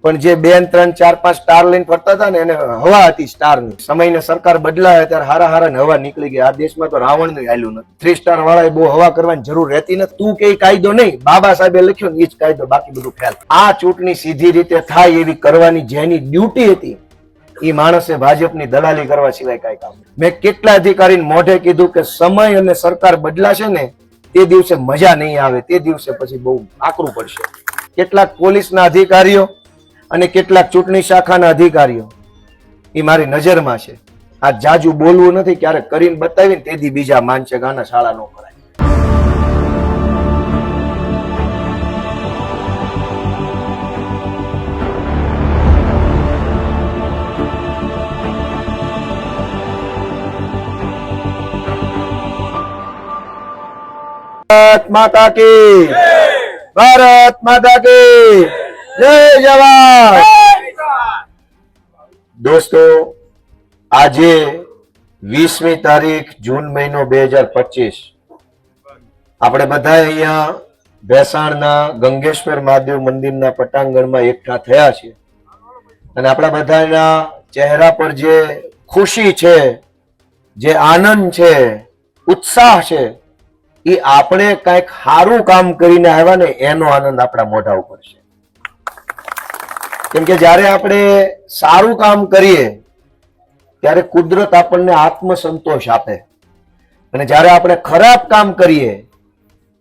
પણ જે 2, 3, 4, 5 સ્ટાર લઈને ફરતા હતા ને એને હવા હતી સ્ટારની. સમયને સરકાર બદલાય ત્યારે હારા હારા ને હવા નીકળી ગઈ. આ દેશમાં તો રાવણનું હાલ્યું નથી. 3 સ્ટાર વાળા બહુ હવા કરવાની જરૂર રહેતી નથી. તું કે કાયદો નહીં, બાબા સાહેબે લખ્યો ને એ જ કાયદો, બાકી બધું ફેલ. આ ચૂંટણી સીધી રીતે થાય એવી કરવાની જેની ડ્યુટી હતી એ માણસે ભાજપની દલાલી કરવા સિવાય કઈ કામ. મેં કેટલા અધિકારીને મોઢે કીધું કે સમય અને સરકાર બદલાશે ને તે દિવસે મજા નહીં આવે, તે દિવસે પછી બહુ આકરું પડશે. કેટલાક પોલીસના અધિકારીઓ અને કેટલાક ચૂંટણી શાખાના અધિકારીઓ એ મારી નજરમાં છે. આ જાજુ બોલવું નથી, ક્યારેક કરીને બતાવીને તેથી બીજા માનશે કે આના શાળા નો કરાય. ભારત માતા કી ભારત માતા કી જય જવાન. દોસ્તો, આજે 20મી તારીખ જૂન મહિનો 2025 આપણે બધા અહીંયા ભેસાણના ગંગેશ્વર મહાદેવ મંદિરના પટાંગણમાં એકઠા થયા છે અને આપણા બધાના ચહેરા પર જે ખુશી છે, જે આનંદ છે, ઉત્સાહ છે, એ આપણે કઈક સારું કામ કરીને આવ્યા ને એનો આનંદ આપણા મોઢા ઉપર છે. કેમ કે જયારે આપણે સારું કામ કરીએ ત્યારે કુદરત આપણને આત્મસંતોષ આપે અને જયારે આપણે ખરાબ કામ કરીએ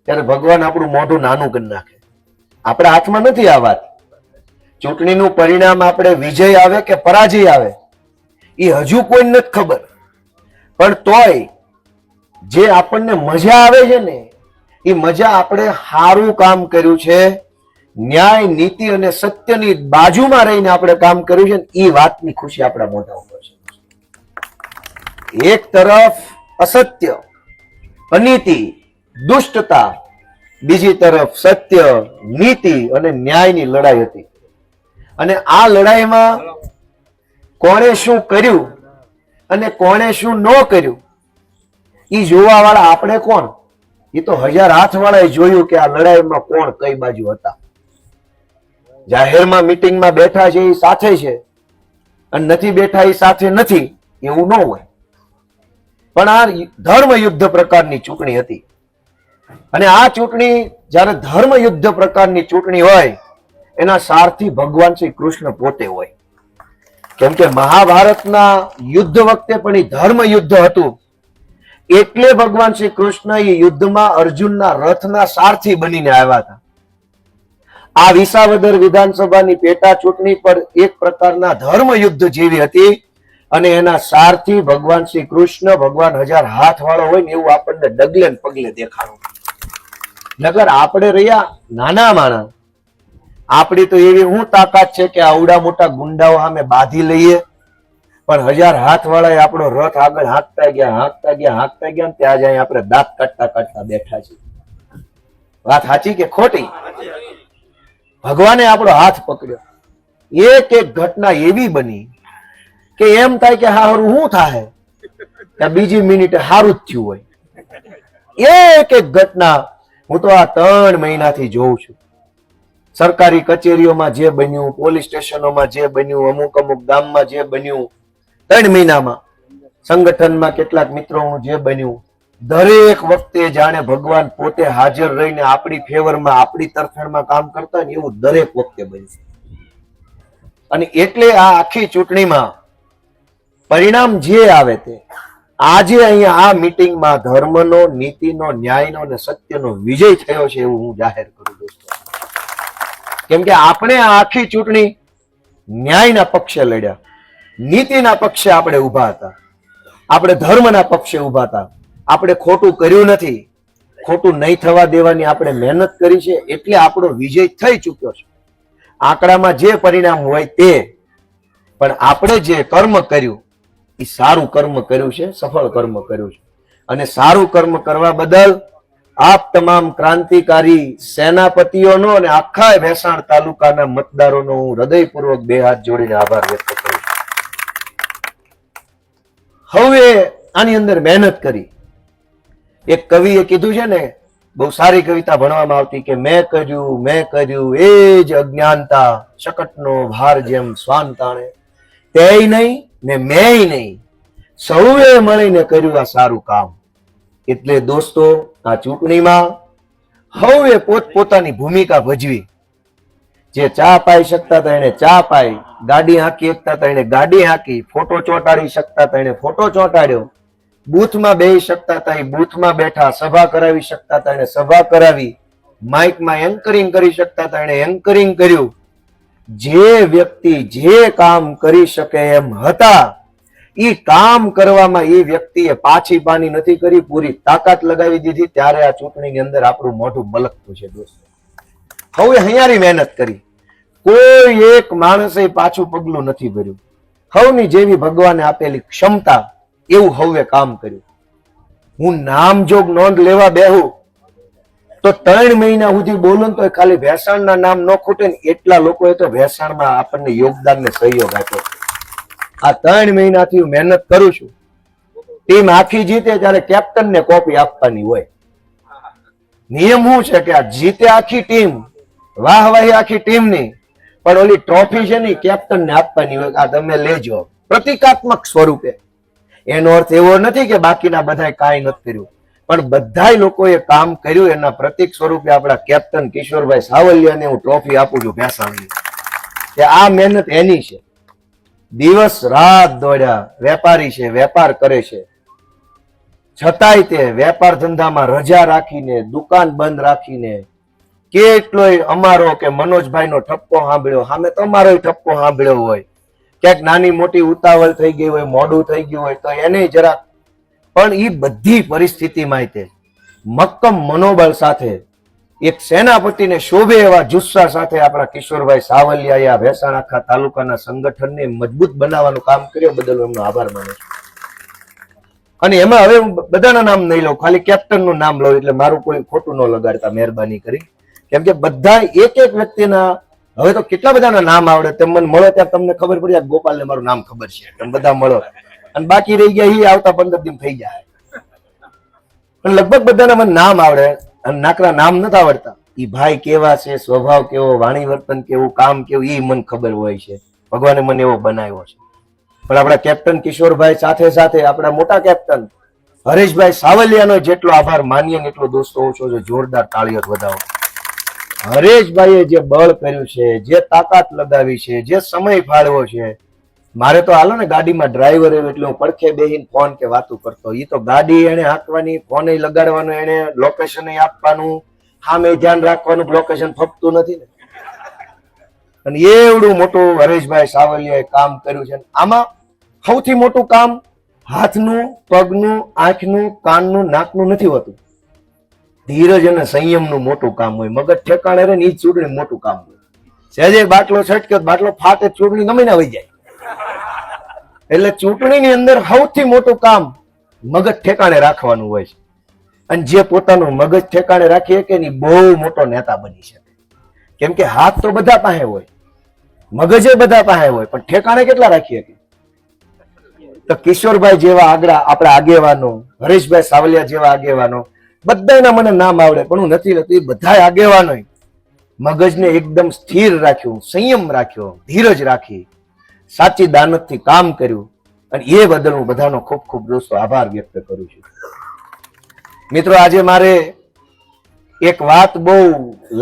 ત્યારે ભગવાન આપણું મોઢું નાનું કરી નાખે. આપણા હાથમાં નથી આ વાત. ચૂંટણીનું પરિણામ આપણે વિજય આવે કે પરાજય આવે એ હજુ કોઈ નથી ખબર, પણ તોય જે આપણને મજા આવે છે ને એ મજા આપણે સારું કામ કર્યું છે, ન્યાય, નીતિ અને સત્યની બાજુમાં રહીને આપણે કામ કર્યું છે ને એ વાતની ખુશી આપણા મોઢા ઉપર છે. એક તરફ અસત્ય, અનીતિ, દુષ્ટતા, બીજી તરફ સત્ય, નીતિ અને ન્યાયની લડાઈ હતી. અને આ લડાઈમાં કોણે શું કર્યું અને કોણે શું ન કર્યું એ જોવા વાળા આપણે કોણ? એ તો 1000 હાથ વાળાએ જોયું કે આ લડાઈમાં કોણ કઈ બાજુ હતા. જાહેરમાં મીટિંગમાં બેઠા છે એ સાથે છે અને નથી બેઠા એ સાથે નથી, એવું ન હોય. પણ આ ધર્મ યુદ્ધ પ્રકારની ચૂંટણી હતી અને આ ચૂંટણી જયારે ધર્મ યુદ્ધ પ્રકારની ચૂંટણી હોય એના સારથી ભગવાન શ્રી કૃષ્ણ પોતે હોય. કેમ કે મહાભારતના યુદ્ધ વખતે પણ એ ધર્મ યુદ્ધ હતું, એટલે ભગવાન શ્રી કૃષ્ણ એ યુદ્ધમાં અર્જુનના રથના સારથી બનીને આવ્યા હતા. આ વિસાવદર વિધાનસભાની પેટા ચૂંટણી પર એક પ્રકારના ધર્મ યુદ્ધ જેવી હતી અને એના સારથી ભગવાન શ્રી કૃષ્ણ, ભગવાન 1000 હાથ વાળો હોય ને એવું આપણને ડગલે ને પગલે દેખાડું. નગર આપણે રહ્યા નાના માણસ, આપણી તો એવી શું તાકાત છે કે આવડા મોટા ગુંડાઓ સામે બાંધી લઈએ, પણ 1000 હાથ વાળા આપણો રથ આગળ હાંકતા ગયા ત્યાં જાય આપણે દાંત કાઢતા બેઠા છીએ. વાત સાચી કે ખોટી? ભગવાને આપણો હાથ પકડ્યો. એક એક ઘટના એવી બની કે એમ થાય કે હારું શું થાય કે બીજી મિનિટે હારું જ થયું હોય. એક એક ઘટના હું તો આ 3 મહિનાથી જોઉં છું. સરકારી કચેરીઓમાં જે બન્યું, પોલીસ સ્ટેશનોમાં જે બન્યું, અમુક ગામમાં જે બન્યું, 3 મહિનામાં સંગઠનમાં કેટલાક મિત્રો જે બન્યું, દરેક વખતે જાણે ભગવાન પોતે હાજર રહીને આપણી ફેવરમાં, આપણી તરફેણમાં કામ કરતા ને એવું દરેક વખતે બન્યું. અને એટલે આ આખી ચૂંટણીમાં પરિણામ જે આવે તે આજે અહીંયા આ મીટિંગમાં ધર્મનો, નીતિનો, ન્યાયનો અને સત્યનો વિજય થયો છે એવું હું જાહેર કરું દોસ્તો. કેમ કે આપણે આ આખી ચૂંટણી ન્યાયના પક્ષે લડ્યા, નીતિના પક્ષે આપણે ઉભા હતા, આપણે ધર્મના પક્ષે ઉભા હતા. આપણે ખોટું કર્યું નથી, ખોટું નહીં થવા દેવાની આપણે મહેનત કરી છે, એટલે આપણો વિજય થઈ ચૂક્યો છે. આંકડામાં જે પરિણામ હોય તે, પણ આપણે જે કર્મ કર્યું એ સારું કર્મ કર્યું છે, સફળ કર્મ કર્યું છે. અને સારું કર્મ કરવા બદલ આપ તમામ ક્રાંતિકારી સેનાપતિઓનો અને આખા ભેસાણ તાલુકાના મતદારોનો હું હૃદયપૂર્વક 2 હાથ જોડીને આભાર વ્યક્ત કરું. હવે આની અંદર મહેનત કરી. એક કવિએ કીધું છે ને બહુ સારી કવિતા ભણવામાં આવતી કે મેં કર્યું એ જ અજ્ઞાનતા, શકટનો ભાર જેમ શ્વાન તાણે, તેય નહીં ને મેંય નહીં, સૌએ મળીને કર્યું આ સારું કામ. એટલે દોસ્તો, આ ચૂંટણીમાં સૌએ પોતપોતાની ભૂમિકા ભજવી. જે ચા પાઈ શકતા હતા એને ચા પાઈ, ગાડી હાંકી શકતા હતા એને ગાડી હાંકી, ફોટો ચોંટાડી શકતા હતા એને ફોટો ચોંટાડ્યો, બૂથમાં બેસી શકતા હતા એ બૂથમાં બેઠા, સભા કરાવી શકતા હતા એને સભા કરાવી, માઇકમાં એન્કરિંગ કરી શકતા હતા એને એન્કરિંગ કર્યું. જે વ્યક્તિ જે કામ કરી શકે એમ હતા, એ કામ કરવામાં એ વ્યક્તિએ પાછી પાની નથી કરી, પૂરી તાકાત લગાવી દીધી. ત્યારે આ ચૂંટણીની અંદર આપણું મોઢું મલકતું છે દોસ્તો. હવે હૈયારી મહેનત કરી, કોઈ એક માણસે પાછું પગલું નથી ભર્યું. હવની જેવી ભગવાને આપેલી ક્ષમતા એવું હવે કામ કર્યું. હું નામજોગ નોંધ લેવા બેહું તો 3 મહિના સુધી બોલું તો ખાલી ભેસાણના નામ ન ખૂટે ને એટલા લોકોએ તો ભેસાણમાં આપણને યોગદાન ને સહયોગ આપ્યો. આ 3 મહિનાથી હું મહેનત કરું છું. ટીમ આખી જીતે ત્યારે કેપ્ટનને કોપી આપવાની હોય. નિયમ શું છે કે આ જીતે આખી ટીમ, વાહવાહી આખી ટીમની, પણ ઓલી ટ્રોફી છે ને કેપ્ટનને આપવાની હોય. આ તમે લેજો પ્રતિકાત્મક સ્વરૂપે. એનો અર્થ એવો નથી કે બાકીના બધાએ કાંઈ નથી કર્યું, પણ બધાય લોકોએ કામ કર્યું. એના પ્રતિક સ્વરૂપે આપણા કેપ્ટન કિશોરભાઈ સાવલિયાને હું ટ્રોફી આપું છું ભેસાણની. કે આ મહેનત એની છે. દિવસ રાત દોડ્યા. વેપારી છે, વેપાર કરે છે, છતાંય તે વેપાર ધંધામાં રજા રાખીને, દુકાન બંધ રાખીને, કેટલોય અમારો કે મનોજભાઈનો ઠપકો સાંભળ્યો, સામે તમારો ઠપકો સાંભળ્યો હોય, ક્યાંક નાની મોટી ઉતાવળ થઈ ગઈ હોય, મોડું થઈ ગયું હોય તો એને જરાક, પણ એ બધી પરિસ્થિતિમાં તે મક્કમ મનોબળ સાથે, એક સેનાપતિને શોભે એવા જુસ્સા સાથે આપણા કિશોરભાઈ સાવલિયાએ આ ભેસાણ આખા તાલુકાના સંગઠનને મજબૂત બનાવવાનું કામ કર્યું. બદલ એમનો આભાર માનું છું. અને એમાં હવે હું બધાના નામ નહીં લઉં, ખાલી કેપ્ટનનું નામ લઉં, એટલે મારું કોઈ ખોટું ન લગાડતા મહેરબાની કરી. કેમ કે બધા એક એક વ્યક્તિના હવે તો કેટલા બધાના નામ આવડે. તમે મને મળો ત્યારે તમને ખબર પડી જાય ગોપાલને મારું નામ ખબર છે, તમે બધા મળો, અને બાકી રહી ગયા એ આવતા 15 દિન થઈ જાય. પણ લગભગ બધાના મને નામ આવડે, અને નાકના નામ નથી આવડતા. એ ભાઈ કેવા છે, સ્વભાવ કેવો, વાણી વર્તન કેવું, કામ કેવું, એ મને ખબર હોય છે. ભગવાને મને એવો બનાવ્યો છે. પણ આપણા કેપ્ટન કિશોરભાઈ સાથે સાથે આપણા મોટા કેપ્ટન હરેશભાઈ સાવલિયાનો જેટલો આભાર માનીએ ને એટલો દોસ્તો ઓછો છે. જોરદાર તાળીઓ વધાવો. હરેશભાઈએ જે બળ કર્યું છે, જે તાકાત લગાવી છે, જે સમય ફાળવ્યો છે. મારે તો હાલો ને ગાડીમાં ડ્રાઈવર એટલે હું પડખે બેહીને ફોન કે વાતું કરતો. એ તો ગાડી એને હાંકવાની, ફોન લગાડવાનો, એને લોકેશન આપવાનું, સામે ધ્યાન રાખવાનું, લોકેશન ફપતું નથી ને. અને એવડું મોટું હરેશભાઈ સાવલિયાએ કામ કર્યું છે. આમાં સૌથી મોટું કામ હાથનું, પગનું, આંખનું, કાનનું, નાકનું નથી હોતું. ધીરજ અને સંયમનું મોટું કામ હોય. મગજ ઠેકાણે રહે ને એ જ ચૂંટણી મોટું કામ હોય. સહેજે બાટલો છટક્યો, બાટલો ફાટે, ચૂંટણી ગમે ના વહી જાય. એટલે ચૂંટણીની અંદર સૌથી મોટું કામ મગજ ઠેકાણે રાખવાનું હોય છે. અને જે પોતાનું મગજ ઠેકાણે રાખી શકે ને બહુ મોટો નેતા બની શકે. કેમ કે હાથ તો બધા પાસે હોય, મગજે બધા પાસે હોય, પણ ઠેકાણે કેટલા રાખી શકે? તો કિશોરભાઈ જેવા આપણા આગેવાનો, હરેશભાઈ સાવલિયા જેવા આગેવાનો, બધાના મને નામ આવડે પણ હું નથી લેતું. એ બધા આગેવાનો મગજને એકદમ સ્થિર રાખ્યું, સંયમ રાખ્યો, ધીરજ રાખી, સાચી દાનતથી કામ કર્યું. અને એ બદલ હું બધાનો ખૂબ ખૂબ દોસ્તો આભાર વ્યક્ત કરું છું. મિત્રો, આજે મારે એક વાત બહુ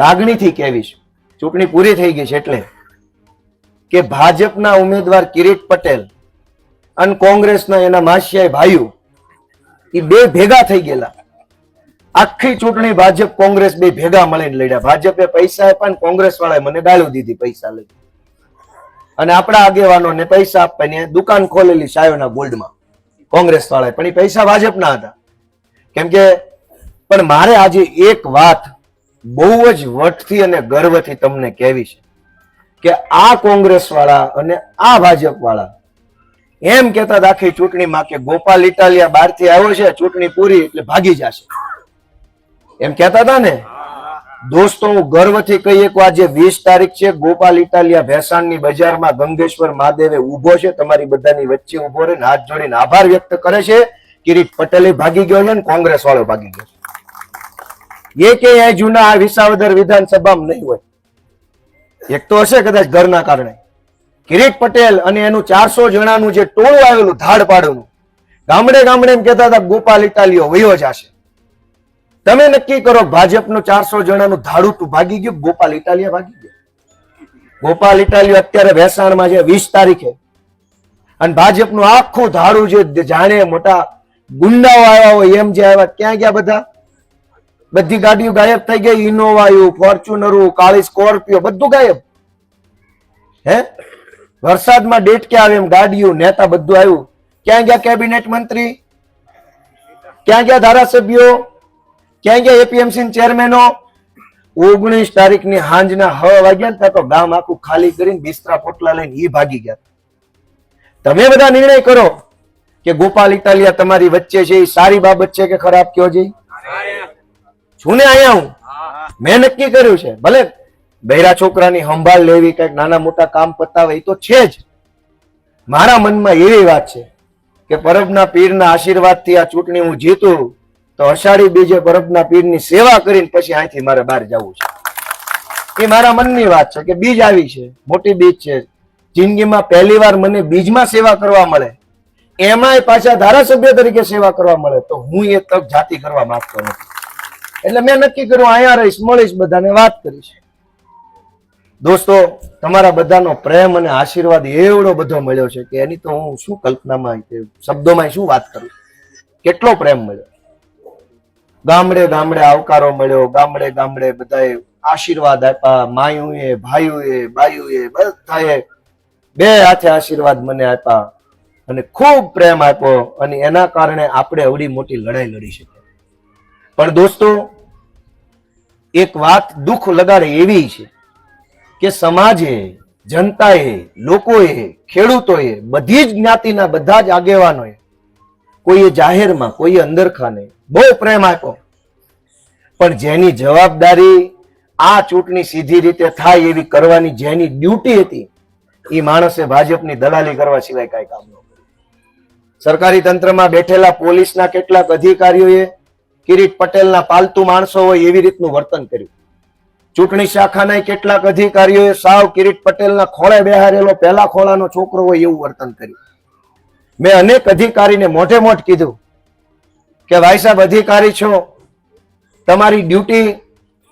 લાગણીથી કહેવી છે. ચૂંટણી પૂરી થઈ ગઈ છે એટલે કે ભાજપના ઉમેદવાર કિરીટ પટેલ અને કોંગ્રેસના એના માસિયાઈ ભાઈઓ એ બે ભેગા થઈ ગયેલા. આખી ચૂંટણી ભાજપ કોંગ્રેસ બે ભેગા મળીને લડ્યા. ભાજપે પૈસા આપ્યા ને કોંગ્રેસ વાળાએ મને ગાળું દીધી પૈસા લઈ. અને આપણા આગેવાનોને પૈસા આપવાની દુકાન ખોલેલી ચાયોના ગોલ્ડમાં કોંગ્રેસ વાળાએ, પણ એ પૈસા ભાજપના હતા. કેમ કે પણ મારે આજે એક વાત બહુ જ વટથી અને ગર્વથી તમને કહેવી છે કે આ કોંગ્રેસ વાળા અને આ ભાજપ વાળા એમ કહેતા હતા આખી ચૂંટણીમાં કે ગોપાલ ઇટાલિયા બહારથી આવ્યો છે, ચૂંટણી પૂરી એટલે ભાગી જશે, એમ કહેતા હતા ને દોસ્તો. હું ગર્વથી કહી શકું આજે 20 તારીખ છે, ગોપાલ ઇટાલિયા ભેસાણની બજારમાં ગંગેશ્વર મહાદેવે ઉભો છે, તમારી બધાની વચ્ચે ઉભો રહીને હાથ જોડીને આભાર વ્યક્ત કરે છે. કિરીટ પટેલે ભાગી ગયો છે ને કોંગ્રેસ વાળો ભાગી ગયો. એ કે આ જૂના આ વિસાવદર વિધાનસભામાં નહીં હોય. એક તો હશે કદાચ ઘરના કારણે. કિરીટ પટેલ અને એનું 400 જણાનું જે ટોળું આવેલું ધાડપાડુનું, ગામડે ગામડે એમ કહેતા હતા ગોપાલ ઇટાલિયો વયો જશે. તમે નક્કી કરો ભાજપનું 400 જણાનું ધાડું ભાગી ગયું, ગોપાલ ઇટાલિયા ભાગી ગયો. ગોપાલ ઇટાલિયો અત્યારે ભેસાણમાં છે 20 તારીખે, અને ભાજપનું આખું ધાડું જે જાણે મોટા ગુંડાઓ આવ્યા હોય એમ જે આવ્યા, ક્યાં ગયા બધા? બધી ગાડીઓ ગાયબ થઈ ગઈ. ઇનોવા, ફોર્ચ્યુનર, કાળી સ્કોર્પિયો બધું ગાયબ. હે વરસાદમાં ડેટ ક્યાં આવે એમ ગાડીઓ, નેતા બધું આવ્યું. ક્યાં ગયા કેબિનેટ મંત્રી? ક્યાં ગયા ધારાસભ્યો? ક્યાં ગયા એપીએમસી ચેરમેનો? 19 તારીખની હાંજના 6 વાગ્યા ને તો ગામ આખું ખાલી કરીને બિસ્તરા પોટલા લઈને ઈ ભાગી ગયા. તમે બધા નિર્ણય કરો કે ગોપાલ ઇટાલિયા તમારી વચ્ચે છે, એ સારી બાબત છે કે ખરાબ? કયો જઈ છું ને અહીંયા હું મેં નક્કી કર્યું છે. ભલે બૈરા છોકરાની સંભાળ લેવી, કઈક નાના મોટા કામ પતાવે, એ તો છે જ. મારા મનમાં એવી વાત છે કે પરબના પીરના આશીર્વાદથી આ ચૂંટણી હું જીતું તો અષાઢી બીજે પરબના પીરની સેવા કરીને પછી અહીંથી મારે બહાર જવું છે. એ મારા મનની વાત છે કે બીજ આવી છે, મોટી બીજ છે. જિંદગીમાં પહેલી વાર મને બીજમાં સેવા કરવા મળે, એમાંય પાછા ધારાસભ્ય તરીકે સેવા કરવા મળે, તો હું એ તક જાતિ કરવા માંગતો નથી. એટલે મેં નક્કી કર્યું અહીંયા રહીશ, મળીશ, બધાને વાત કરીશ. દોસ્તો, તમારા બધાનો પ્રેમ અને આશીર્વાદ એવડો બધો મળ્યો છે કે એની તો હું શું કલ્પનામાં, શબ્દોમાં શું વાત કરું. કેટલો પ્રેમ મળ્યો. ગામડે ગામડે આવકારો મળ્યો, ગામડે ગામડે બધાએ આશીર્વાદ આપ્યા. માયુએ, ભાઈઓએ, બાયુએ બધાએ બે હાથે આશીર્વાદ મને આપ્યા અને ખૂબ પ્રેમ આપ્યો, અને એના કારણે આપણે એવડી મોટી લડાઈ લડી શકીએ. પણ દોસ્તો, એક વાત દુઃખ લગાડે એવી છે કે સમાજે, જનતાએ, લોકોએ, ખેડૂતોએ, બધી જ જ્ઞાતિના બધા જ આગેવાનોએ, કોઈએ જાહેરમાં, કોઈએ અંદરખાને બહુ પ્રેમ આપ્યો. પણ જેની જવાબદારી આ ચૂંટણી સીધી રીતે થાય એવી કરવાની જેની ડ્યુટી હતી, એ માણસે ભાજપની દલાલી કરવા સિવાય કઈ કામ ન કર્યું. સરકારી તંત્રમાં બેઠેલા પોલીસના કેટલાક અધિકારીઓએ કિરીટ પટેલના પાલતુ માણસો હોય એવી રીતનું વર્તન કર્યું. ચૂંટણી શાખાના કેટલાક અધિકારીઓએ સાવ કિરીટ પટેલના ખોળે બેહારેલો પહેલા ખોળાનો છોકરો હોય એવું વર્તન કર્યું. મેં અનેક અધિકારીને મોઢે મોઢ કીધું કે ભાઈ સાહેબ, અધિકારી છો, તમારી ડ્યુટી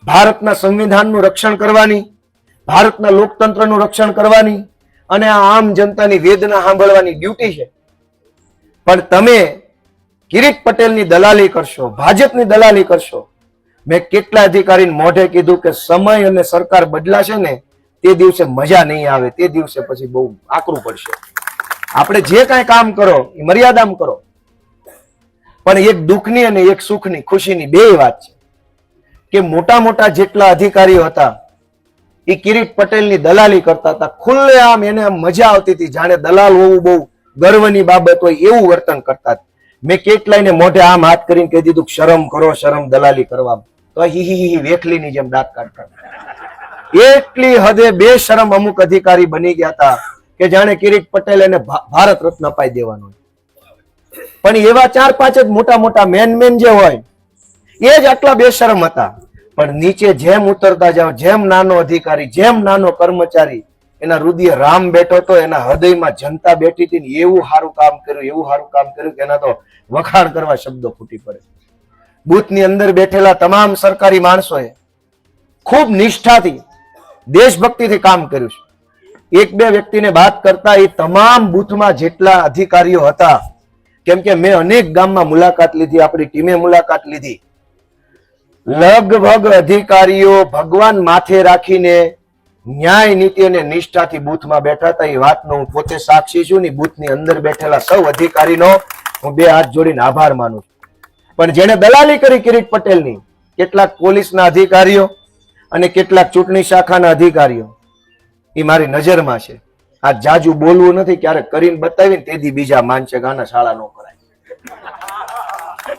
ભારતના સંવિધાનનું રક્ષણ કરવાની, ભારતના લોકતંત્રનું રક્ષણ કરવાની અને આ આમ જનતાની વેદના સાંભળવાની ડ્યુટી છે. પણ તમે કિરીટ પટેલની દલાલી કરશો, ભાજપની દલાલી કરશો. મેં કેટલા અધિકારીને મોઢે કીધું કે સમય અને સરકાર બદલાશે ને તે દિવસે મજા નહીં આવે, તે દિવસે પછી બહુ આકરું પડશે. આપણે જે કાંઈ કામ કરો એ મર્યાદામાં કરો. પણ એક દુઃખની અને એક સુખની, ખુશીની બે વાત છે કે મોટા મોટા જેટલા અધિકારીઓ હતા એ કિરીટ પટેલની દલાલી કરતા હતા. ખુલ્લેઆમ એને મજા આવતી હતી, જાણે દલાલ હોવું બહુ ગર્વની બાબત હોય એવું વર્તન કરતા. મેં કેટલાયને મોઢે આમ હાથ કરીને કહી દીધું શરમ કરો, શરમ દલાલી કરવા, તો હી વેખલીની જેમ દાંત કાઢતા. એટલી હદે બેશરમ અમુક અધિકારી બની ગયા હતા કે જાણે કિરીટ પટેલ એને ભારત રત્ન અપાઈ દેવાનો. પણ એવા 4-5 જ મોટા મોટા મેન જે હોય એ જ આટલા બેશરમ હતા. પણ નીચે જેમ ઉતરતા જાઓ, જેમ નાનો અધિકારી, જેમ નાનો કર્મચારી, એના હૃદય રામ બેઠો તો, એના હૃદયમાં જનતા બેઠી હતી ને એવું સારું કામ કર્યું, એવું સારું કામ કર્યું કે એના તો વખાણ કરવા શબ્દો ફૂટી પડે. બૂથની અંદર બેઠેલા તમામ સરકારી માણસોએ ખૂબ નિષ્ઠાથી, દેશભક્તિથી કામ કર્યું છે. એક બે વ્યક્તિને વાત કરતા એ તમામ બૂથમાં જેટલા અધિકારીઓ હતા, કેમ કે મેં અનેક ગામમાં મુલાકાત લીધી, આપણી ટીમે મુલાકાત લીધી, લગભગ અધિકારીઓ ભગવાન માથે રાખીને ન્યાય નીતિ અને નિષ્ઠાથી બૂથમાં બેઠા હતા. એ વાતનો હું પોતે સાક્ષી છું ને બૂથની અંદર બેઠેલા સૌ અધિકારીનો હું બે હાથ જોડીને આભાર માનું છું. પણ જેને દલાલી કરી કિરીટ પટેલની, કેટલાક પોલીસના અધિકારીઓ અને કેટલાક ચૂંટણી શાખાના અધિકારીઓ, એ મારી નજરમાં છે. આ જાજુ બોલવું નથી, ક્યારેક કરીને બતાવીને તેથી બીજા માનશે ગાના શાળા ન કરાય.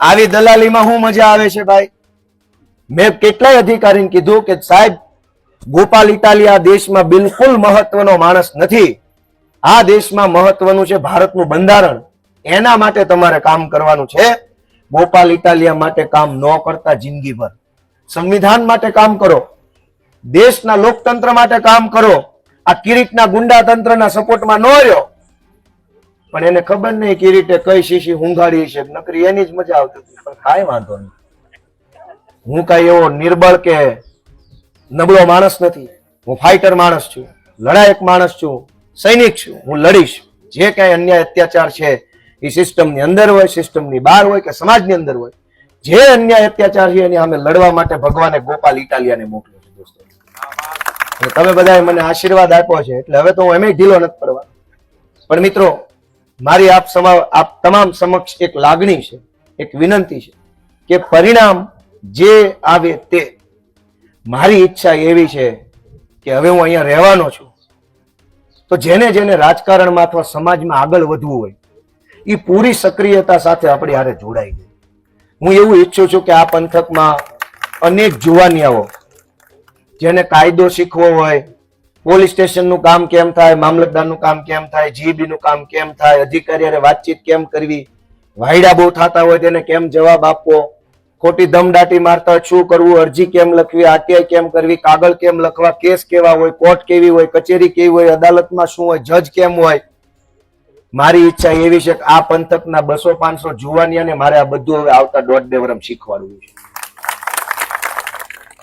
આવી દલાલીમાં શું મજા આવે છે ભાઈ? મેં કેટલાય અધિકારીને કીધું કે સાહેબ, ગોપાલ ઇટાલિયા દેશમાં બિલકુલ મહત્વનો માણસ નથી. આ દેશમાં મહત્વનું છે ભારતનું બંધારણ. એના માટે તમારે કામ કરવાનું છે. ગોપાલ ઇટાલિયા માટે કામ ન કરતા જિંદગીભર સંવિધાન માટે કામ કરો, દેશના લોકતંત્ર માટે કામ કરો. આ કિરીટના ગુંડા તંત્રના સપોર્ટમાં ન રહ્યો, પણ એને ખબર નહીં કિરીટે કઈ શીશી હુંઘાડી છે, નકરી એની જ મજા આવતી હતી. પણ કાંઈ વાંધો નહીં, હું કઈ એવો નિર્બળ કે નબળો માણસ નથી. હું ફાઇટર માણસ છું, લડાયક માણસ છું, સૈનિક છું. હું લડીશ. જે કઈ અન્યાય અત્યાચાર છે એ સિસ્ટમની અંદર હોય, સિસ્ટમની બહાર હોય કે સમાજની અંદર હોય, જે અન્યાય અત્યાચાર છે એની સામે લડવા માટે ભગવાને ગોપાલ ઇટાલિયાને મોકલ્યો છે દોસ્તો. અને તમે બધાએ મને આશીર્વાદ આપ્યો છે એટલે હવે તો હું એમ ઢીલો નથી પડવાનો. પણ મિત્રો, મારી આપ તમામ સમક્ષ એક લાગણી છે, એક વિનંતી છે કે પરિણામ જે આવે તે, મારી ઈચ્છા એવી છે કે હવે હું અહીંયા રહેવાનો છું, તો જેને જેને રાજકારણમાં અથવા સમાજમાં આગળ વધવું હોય એ પૂરી સક્રિયતા સાથે આપણી હારે જોડાઈ જાય. હું એવું ઈચ્છું છું કે આ પંથકમાં અનેક જુવાનિયાઓ જેને કાયદો શીખવો હોય, પોલીસ સ્ટેશનનું કામ કેમ થાય, મામલતદારનું કામ કેમ થાય, જીબીનું કામ કેમ થાય, અધિકારી વાતચીત કેમ કરવી, વાયડા બહુ થતા હોય તેને કેમ જવાબ આપવો, ખોટી દમદાટી મારતા હોય શું કરવું, અરજી કેમ લખવી, આરટીઆઈ કેમ કરવી, કાગળ કેમ લખવા, કેસ કેવા હોય, કોર્ટ કેવી હોય, કચેરી કેવી હોય, અદાલતમાં શું હોય, જજ કેમ હોય. મારી ઈચ્છા એવી છે કે આ પંથકના 200-500 જુવાનિયાને મારે આ બધું હવે આવતા 1.5-2 વર્ષ શીખવાડવું છે.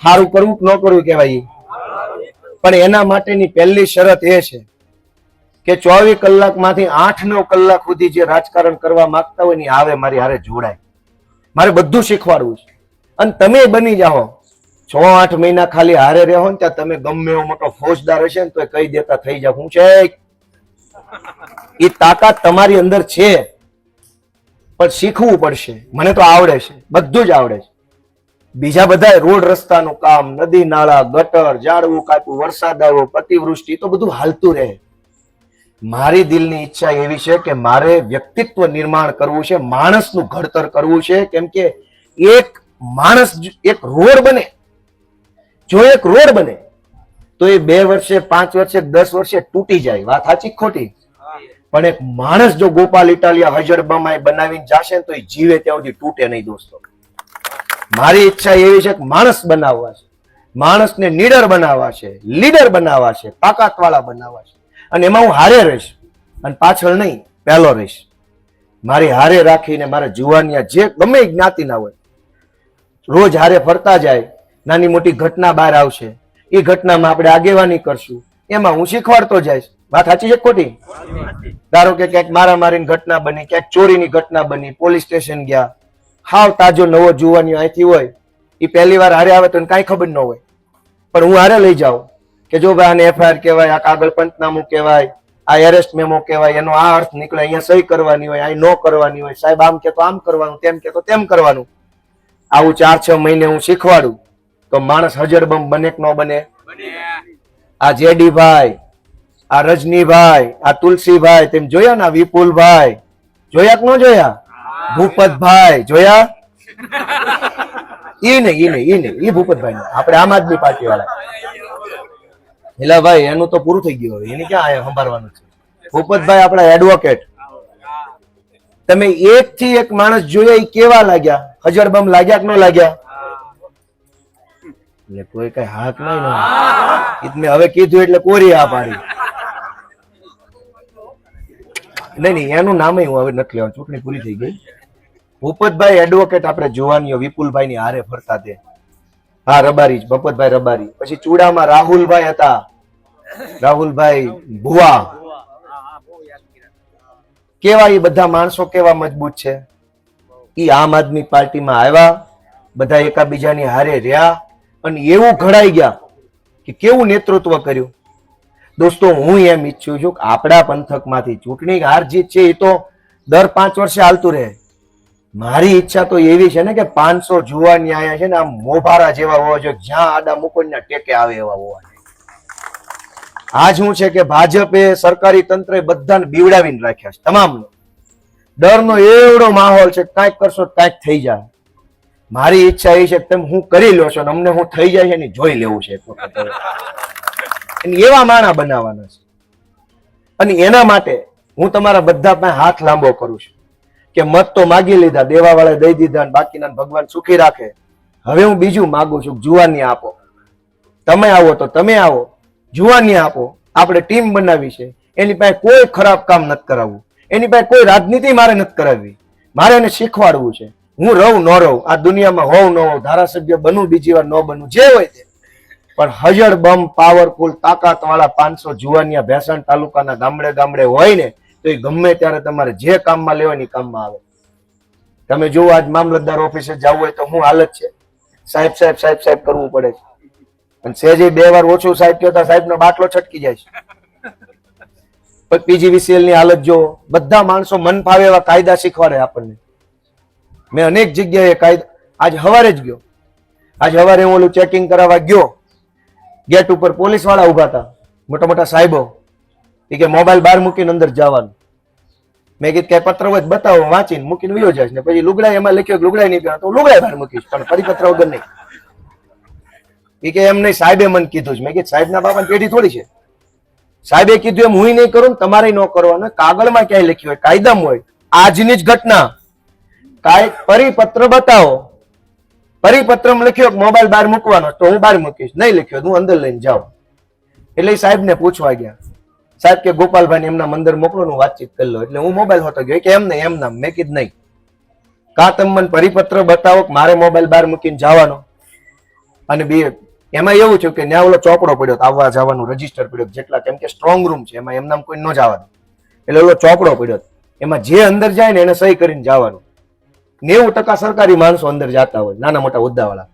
સારું કરવું કે ન કરવું કહેવાય, પણ એના માટેની પહેલી શરત એ છે કે 24 કલાકમાંથી 8-9 કલાક સુધી જે રાજકારણ કરવા માંગતા હોય ને આવે મારી હારે જોડાય. મારે બધું શીખવાડવું છે. અને તમે બની જાઓ 6-8 મહિના ખાલી હારે રહો ને ત્યાં તમે ગમે એવો મોટો ફોજદાર હશે ને તો કહી દેતા થઈ જાવ હું છે. એ તાકાત તમારી અંદર છે, પણ શીખવું પડશે. મને તો આવડે છે, બધું જ આવડે છે. બીજા બધા રોડ રસ્તાનું કામ, નદી નાળા, ગટર, ઝાડવું કાપવું, વરસાદ આવ્યો, અતિવૃષ્ટિ, તો બધું હાલતું રહે. મારી દિલની ઈચ્છા એવી છે કે મારે વ્યક્તિત્વ નિર્માણ કરવું છે, માણસનું ઘડતર કરવું છે. કેમ કે એક માણસ એક રોડ બને, જો એક રોડ બને તો એ 2 વર્ષે, 5 વર્ષે, 10 વર્ષે તૂટી જાય. વાત સાચી ખોટી? પણ એક માણસ જો ગોપાલ ઇટાલિયા હજર બમાઈ બનાવીને જાશે તો એ જીવે ત્યાં સુધી તૂટે નહીં દોસ્તો. મારી ઈચ્છા એવી છે કે માણસ બનાવવા છે, માણસને નીડર બનાવવા છે, લીડર બનાવવા છે, તાકાત વાળા બનાવવા છે. અને એમાં હું હારે રહીશ, અને પાછળ નહીં, પહેલો રહીશ. મારી હારે રાખીને મારા જુવાનિયા જે ગમે જ્ઞાતિના હોય રોજ હારે ફરતા જાય. નાની મોટી ઘટના બહાર આવશે, એ ઘટનામાં આપણે આગેવાની કરશું, એમાં હું શીખવાડતો જઈશ. વાત સાચી છે ખોટી? ધારો કે ક્યાંક મારામારીની ઘટના બની, ક્યાંક ચોરીની ઘટના બની, પોલીસ સ્ટેશન ગયા, હાવ તાજો નવો જુવાનિયો અહીંથી હોય, એ પહેલી વાર હારે આવે તો કાંઈ ખબર ન હોય, પણ હું હારે લઈ જાઉં કે જો ભાઈ આને એફઆઈઆર કહેવાય, આ કાગળ પંચનામું કહેવાય, આ એરેસ્ટ મેમો કહેવાય, એનો આ અર્થ નીકળે, અહીંયા સહી કરવાની હોય, અહીં ન કરવાની હોય, સાહેબ આમ કે તો આમ કરવાનું, તેમ કે તો તેમ કરવાનું. આવું 4-6 મહિને હું શીખવાડું તો માણસ હજરબમ બને કે ન બને? આ જેડીભાઈ, આ રજનીભાઈ, આ તુલસીભાઈ, તેમ જોયા ને? વિપુલભાઈ જોયા કે ન જોયા? ભૂપતભાઈ જોયા? ઈ ભૂપતભાઈ આપણે આમ આદમી પાર્ટી વાળા. એટલે ભાઈ એનું તો પૂરું થઈ ગયું, હવે એને ક્યાં સંભાળવાનું છે? ભૂપતભાઈ આપણા એડવોકેટ. તમે એક થી એક માણસ જોયા, એ કેવા લાગ્યા? હજરબમ લાગ્યા કે ન લાગ્યા? એટલે કોઈ કઈ હાથ નહીં. મેં હવે કીધું એટલે કોરી આ પાડી. નહીં, એનું નામ હું હવે નથી લેવાનું, ચૂંટણી પૂરી થઈ ગઈ. ભૂપતભાઈ એડવોકેટ આપણે જોવાની, વિપુલભાઈ ની હારે ફરતા તે. હા, રબારી, ભૂપતભાઈ રબારી. પછી ચૂડામાં રાહુલભાઈ હતા, રાહુલભાઈ ભુવા. કેવા એ બધા માણસો કેવા મજબૂત છે. એ આમ આદમી પાર્ટીમાં આવ્યા, બધા એકાબીજાની હારે રહ્યા અને એવું ઘડાઈ ગયા કે કેવું નેતૃત્વ કર્યું. દોસ્તો, હું એમ ઈચ્છું છું કે આપણા પંથકમાંથી ચૂંટણી હાર જીત છે એ તો દર 5 વર્ષે હાલતું રહે. મારી ઈચ્છા તો એવી છે ને કે 500 જુવાની આયા છે ને આમ મોભારા જેવા હોવા જોઈએ, જ્યાં આડા મુકોના ટેકે આવે એવા હોવા જોઈએ. આજ શું છે કે ભાજપે સરકારી તંત્રે બધાને બીવડાવીને રાખ્યા છે, તમામ ડરનો એવડો માહોલ છે, કાંઈક કરશો કાંઈક થઈ જાય. મારી ઈચ્છા એ છે કે તમે હું કરી લો છો, અમને હું થઈ જાય છે ને જોઈ લેવું છે. એવા માણા બનાવવાના છે. અને એના માટે હું તમારા બધા પાસે હાથ લાંબો કરું છું કે મત તો માગી લીધા, દેવા વાળા દઈ દીધા, બાકીના ભગવાન સુખી રાખે. હવે હું બીજું માંગુ છું, જુવાની આપો. તમે આવો તો તમે આવો, જુવાની આપો. આપણે ટીમ બનાવી છે. એની પાસે કોઈ ખરાબ કામ નથી કરાવવું, એની પાસે કોઈ રાજનીતિ મારે નથી કરાવવી. મારે એને શીખવાડવું છે. હું રહું ન રહું, આ દુનિયામાં હોઉં ન હોઉં, ધારાસભ્ય બનવું, બીજી વાર ન બનવું, જે હોય તે, પણ હજળ બમ પાવરફુલ તાકાત વાળા 500 જુવાનિયા ભેસાણ તાલુકાના ગામડે ગામડે હોય ને તો એ ગમે ત્યારે તમારે જે કામમાં લેવાની કામમાં આવે. તમે જુઓ, આજ મામલતદાર ઓફિસે જવું હોય તો શું હાલત છે, સાહેબ સાહેબ સાહેબ સાહેબ કરવું પડે છે. અને સેજે 2 વાર ઓછું સાહેબ કહેતા સાહેબનો બાટલો છટકી જાય છે. પણ PGVCL ની હાલત જો, બધા માણસો મન ફાવે એવા કાયદા શીખવાડે આપણને. મેં અનેક જગ્યાએ કાયદા, આજ હવારે જ ગયો, આજ હવારે હું ઓલું ચેકિંગ કરાવવા ગયો, ગેટ ઉપર પોલીસ વાળા ઉભા હતા, મોટા મોટા સાહેબો. એ કે મોબાઈલ બહાર મૂકીને અંદર જવાનું. મેં કીધું કે પત્ર હોય બતાવો, વાંચીને મૂકીને વયો જાય ને પછી લુગડા એમાં લખ્યો લુગડા નહીં પહેરા તો લુગડા બહાર મૂકીશ, પણ પરિપત્ર વગર નહીં. એ કે એમ નહીં, સાહેબે મને કીધું છે. મેં કીધું સાહેબના બાપાની પેઢી થોડી છે, સાહેબે કીધું એમ હું નહીં કરું, તમારે ન કરવાનું. કાગળમાં ક્યાંય લખ્યું હોય, કાયદામાં હોય, આજની જ ઘટના, પરિપત્ર બતાવો. પરિપત્રમાં લખ્યો મોબાઈલ બહાર મૂકવાનો, તો હું બહાર મૂકીશ. નહીં લખ્યો હું અંદર લઈને જાઉં. એટલે સાહેબને પૂછવા ગયા, સાહેબ કે ગોપાલભાઈ એમના મંદિર મોકલો, હું વાતચીત કરી લો. એટલે હું મોબાઈલ હોતો ગયો કે એમ નહીં, એમ નામ. મેં કીધું નહીં, કા તમે મને પરિપત્ર બતાવો કે મારે મોબાઈલ બહાર મૂકીને જવાનો. અને એમાં એવું છે કે ત્યાં ઓલો ચોપડો પડ્યો, આવવા જવાનું રજીસ્ટર પડ્યો, જેટલા, કેમ કે સ્ટ્રોંગ રૂમ છે, એમાં એમનામ કોઈ ન જવા દે. એટલે ઓલો ચોપડો પડ્યો, એમાં જે અંદર જાય ને એને સહી કરીને જવાનું. 90% સરકારી માણસો અંદર જતા હોય, નાના મોટા હોદ્દાવાળા.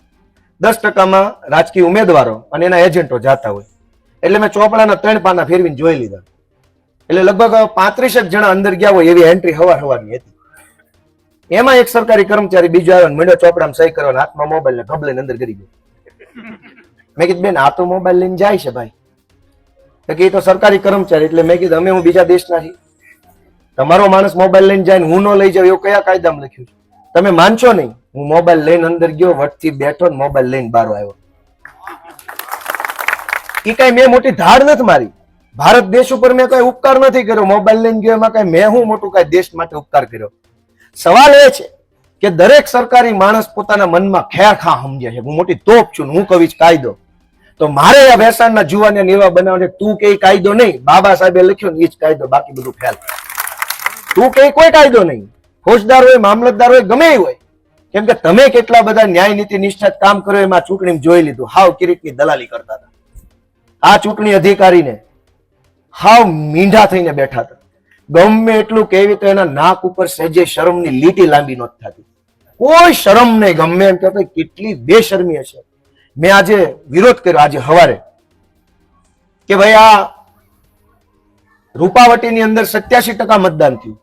10%માં રાજકીય ઉમેદવારો અને એના એજન્ટો જતા હોય. એટલે મેં ચોપડાના 3 પાના ફેરવીને જોઈ લીધા. એટલે લગભગ 35 જણા અંદર ગયા હોય એવી એન્ટ્રી હવારની હતી. એમાં એક સરકારી કર્મચારી બીજો આવ્યો, મળ્યો ચોપડામાં સહી કરવાનો, હાથમાં મોબાઈલ ને ગબલે અંદર કરી ગયો. મેં કીધું બેન, આ તો મોબાઈલ લઈને જાય છે ભાઈ. તો કે એ તો સરકારી કર્મચારી. એટલે મેં કીધું અમે હું બીજા દેશના છીએ, તમારો માણસ મોબાઈલ લઈને જાય ને હું ન લઈ જાઉં એવું કયા કાયદામાં લખ્યું છે? તમે માનશો નહીં, હું મોબાઈલ લઈને અંદર ગયો, વટથી બેઠો ને મોબાઈલ લઈને બહાર આવ્યો. એ કઈ મેં મોટી ધાડ નથી મારી, ભારત દેશ ઉપર મેં કઈ ઉપકાર નથી કર્યો. મોબાઈલ લઈને ગયો એમાં કઈ મેં હું મોટું કઈ દેશ માટે ઉપકાર કર્યો? સવાલ એ છે કે દરેક સરકારી માણસ પોતાના મનમાં ખેરખા સમજે છે, હું મોટી તોપ છું, હું કહીશ કાયદો. તો મારે આ ભેસાણના જુવાનિયા નિર્વાહ બનાવવાનો, તું કે કાયદો નહીં, બાબા સાહેબે લખ્યો ને એ જ કાયદો, બાકી બધું ફેલ. તું કે કોઈ કાયદો નહીં, ફોજદાર હોય, મામલતદાર હોય, ગમે એ હોય. કેમ કે તમે કેટલા બધા ન્યાય નીતિ નિષ્ઠાત કામ કર્યો એમાં ચૂંટણી જોઈ લીધું. હાવ કિરીટની દલાલી કરતા હતા. આ ચૂંટણી અધિકારીને હાવ મીંઢા થઈને બેઠા હતા. ગમે એટલું કેવી તો એના નાક ઉપર સહેજે શરમની લીટી લાંબી નહોતી થતી. કોઈ શરમ નહીં, ગમે એમ કહેતો કેટલી બેશરમી હશે. મેં આજે વિરોધ કર્યો, આજે હવારે, કે ભાઈ આ રૂપાવટીની અંદર 87% મતદાન થયું,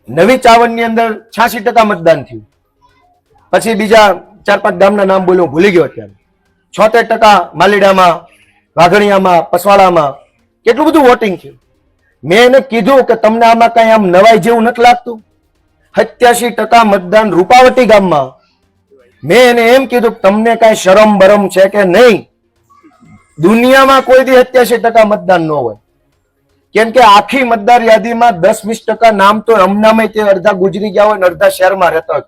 નવી ચાવણની અંદર 86% મતદાન થયું. પછી બીજા 4-5 ગામના નામ બોલ્યું, ભૂલી ગયો અત્યારે. 76% માલીડામાં, વાઘણિયામાં, પસવાડામાં કેટલું બધું વોટિંગ થયું. મેં એને કીધું કે તમને આમાં કઈ આમ નવાઈ જેવું નથી લાગતું? 87% મતદાન રૂપાવટી ગામમાં. મેં એને એમ કીધું કે તમને કઈ શરમ બરમ છે કે નહીં? દુનિયામાં કોઈ દી 87% મતદાન ન હોય. કેમ કે આખી મતદાર યાદીમાં 10-20% નામ તો હમણાં તે અડધા ગુજરી ગયા હોય ને અડધા શહેરમાં રહેતા હોય.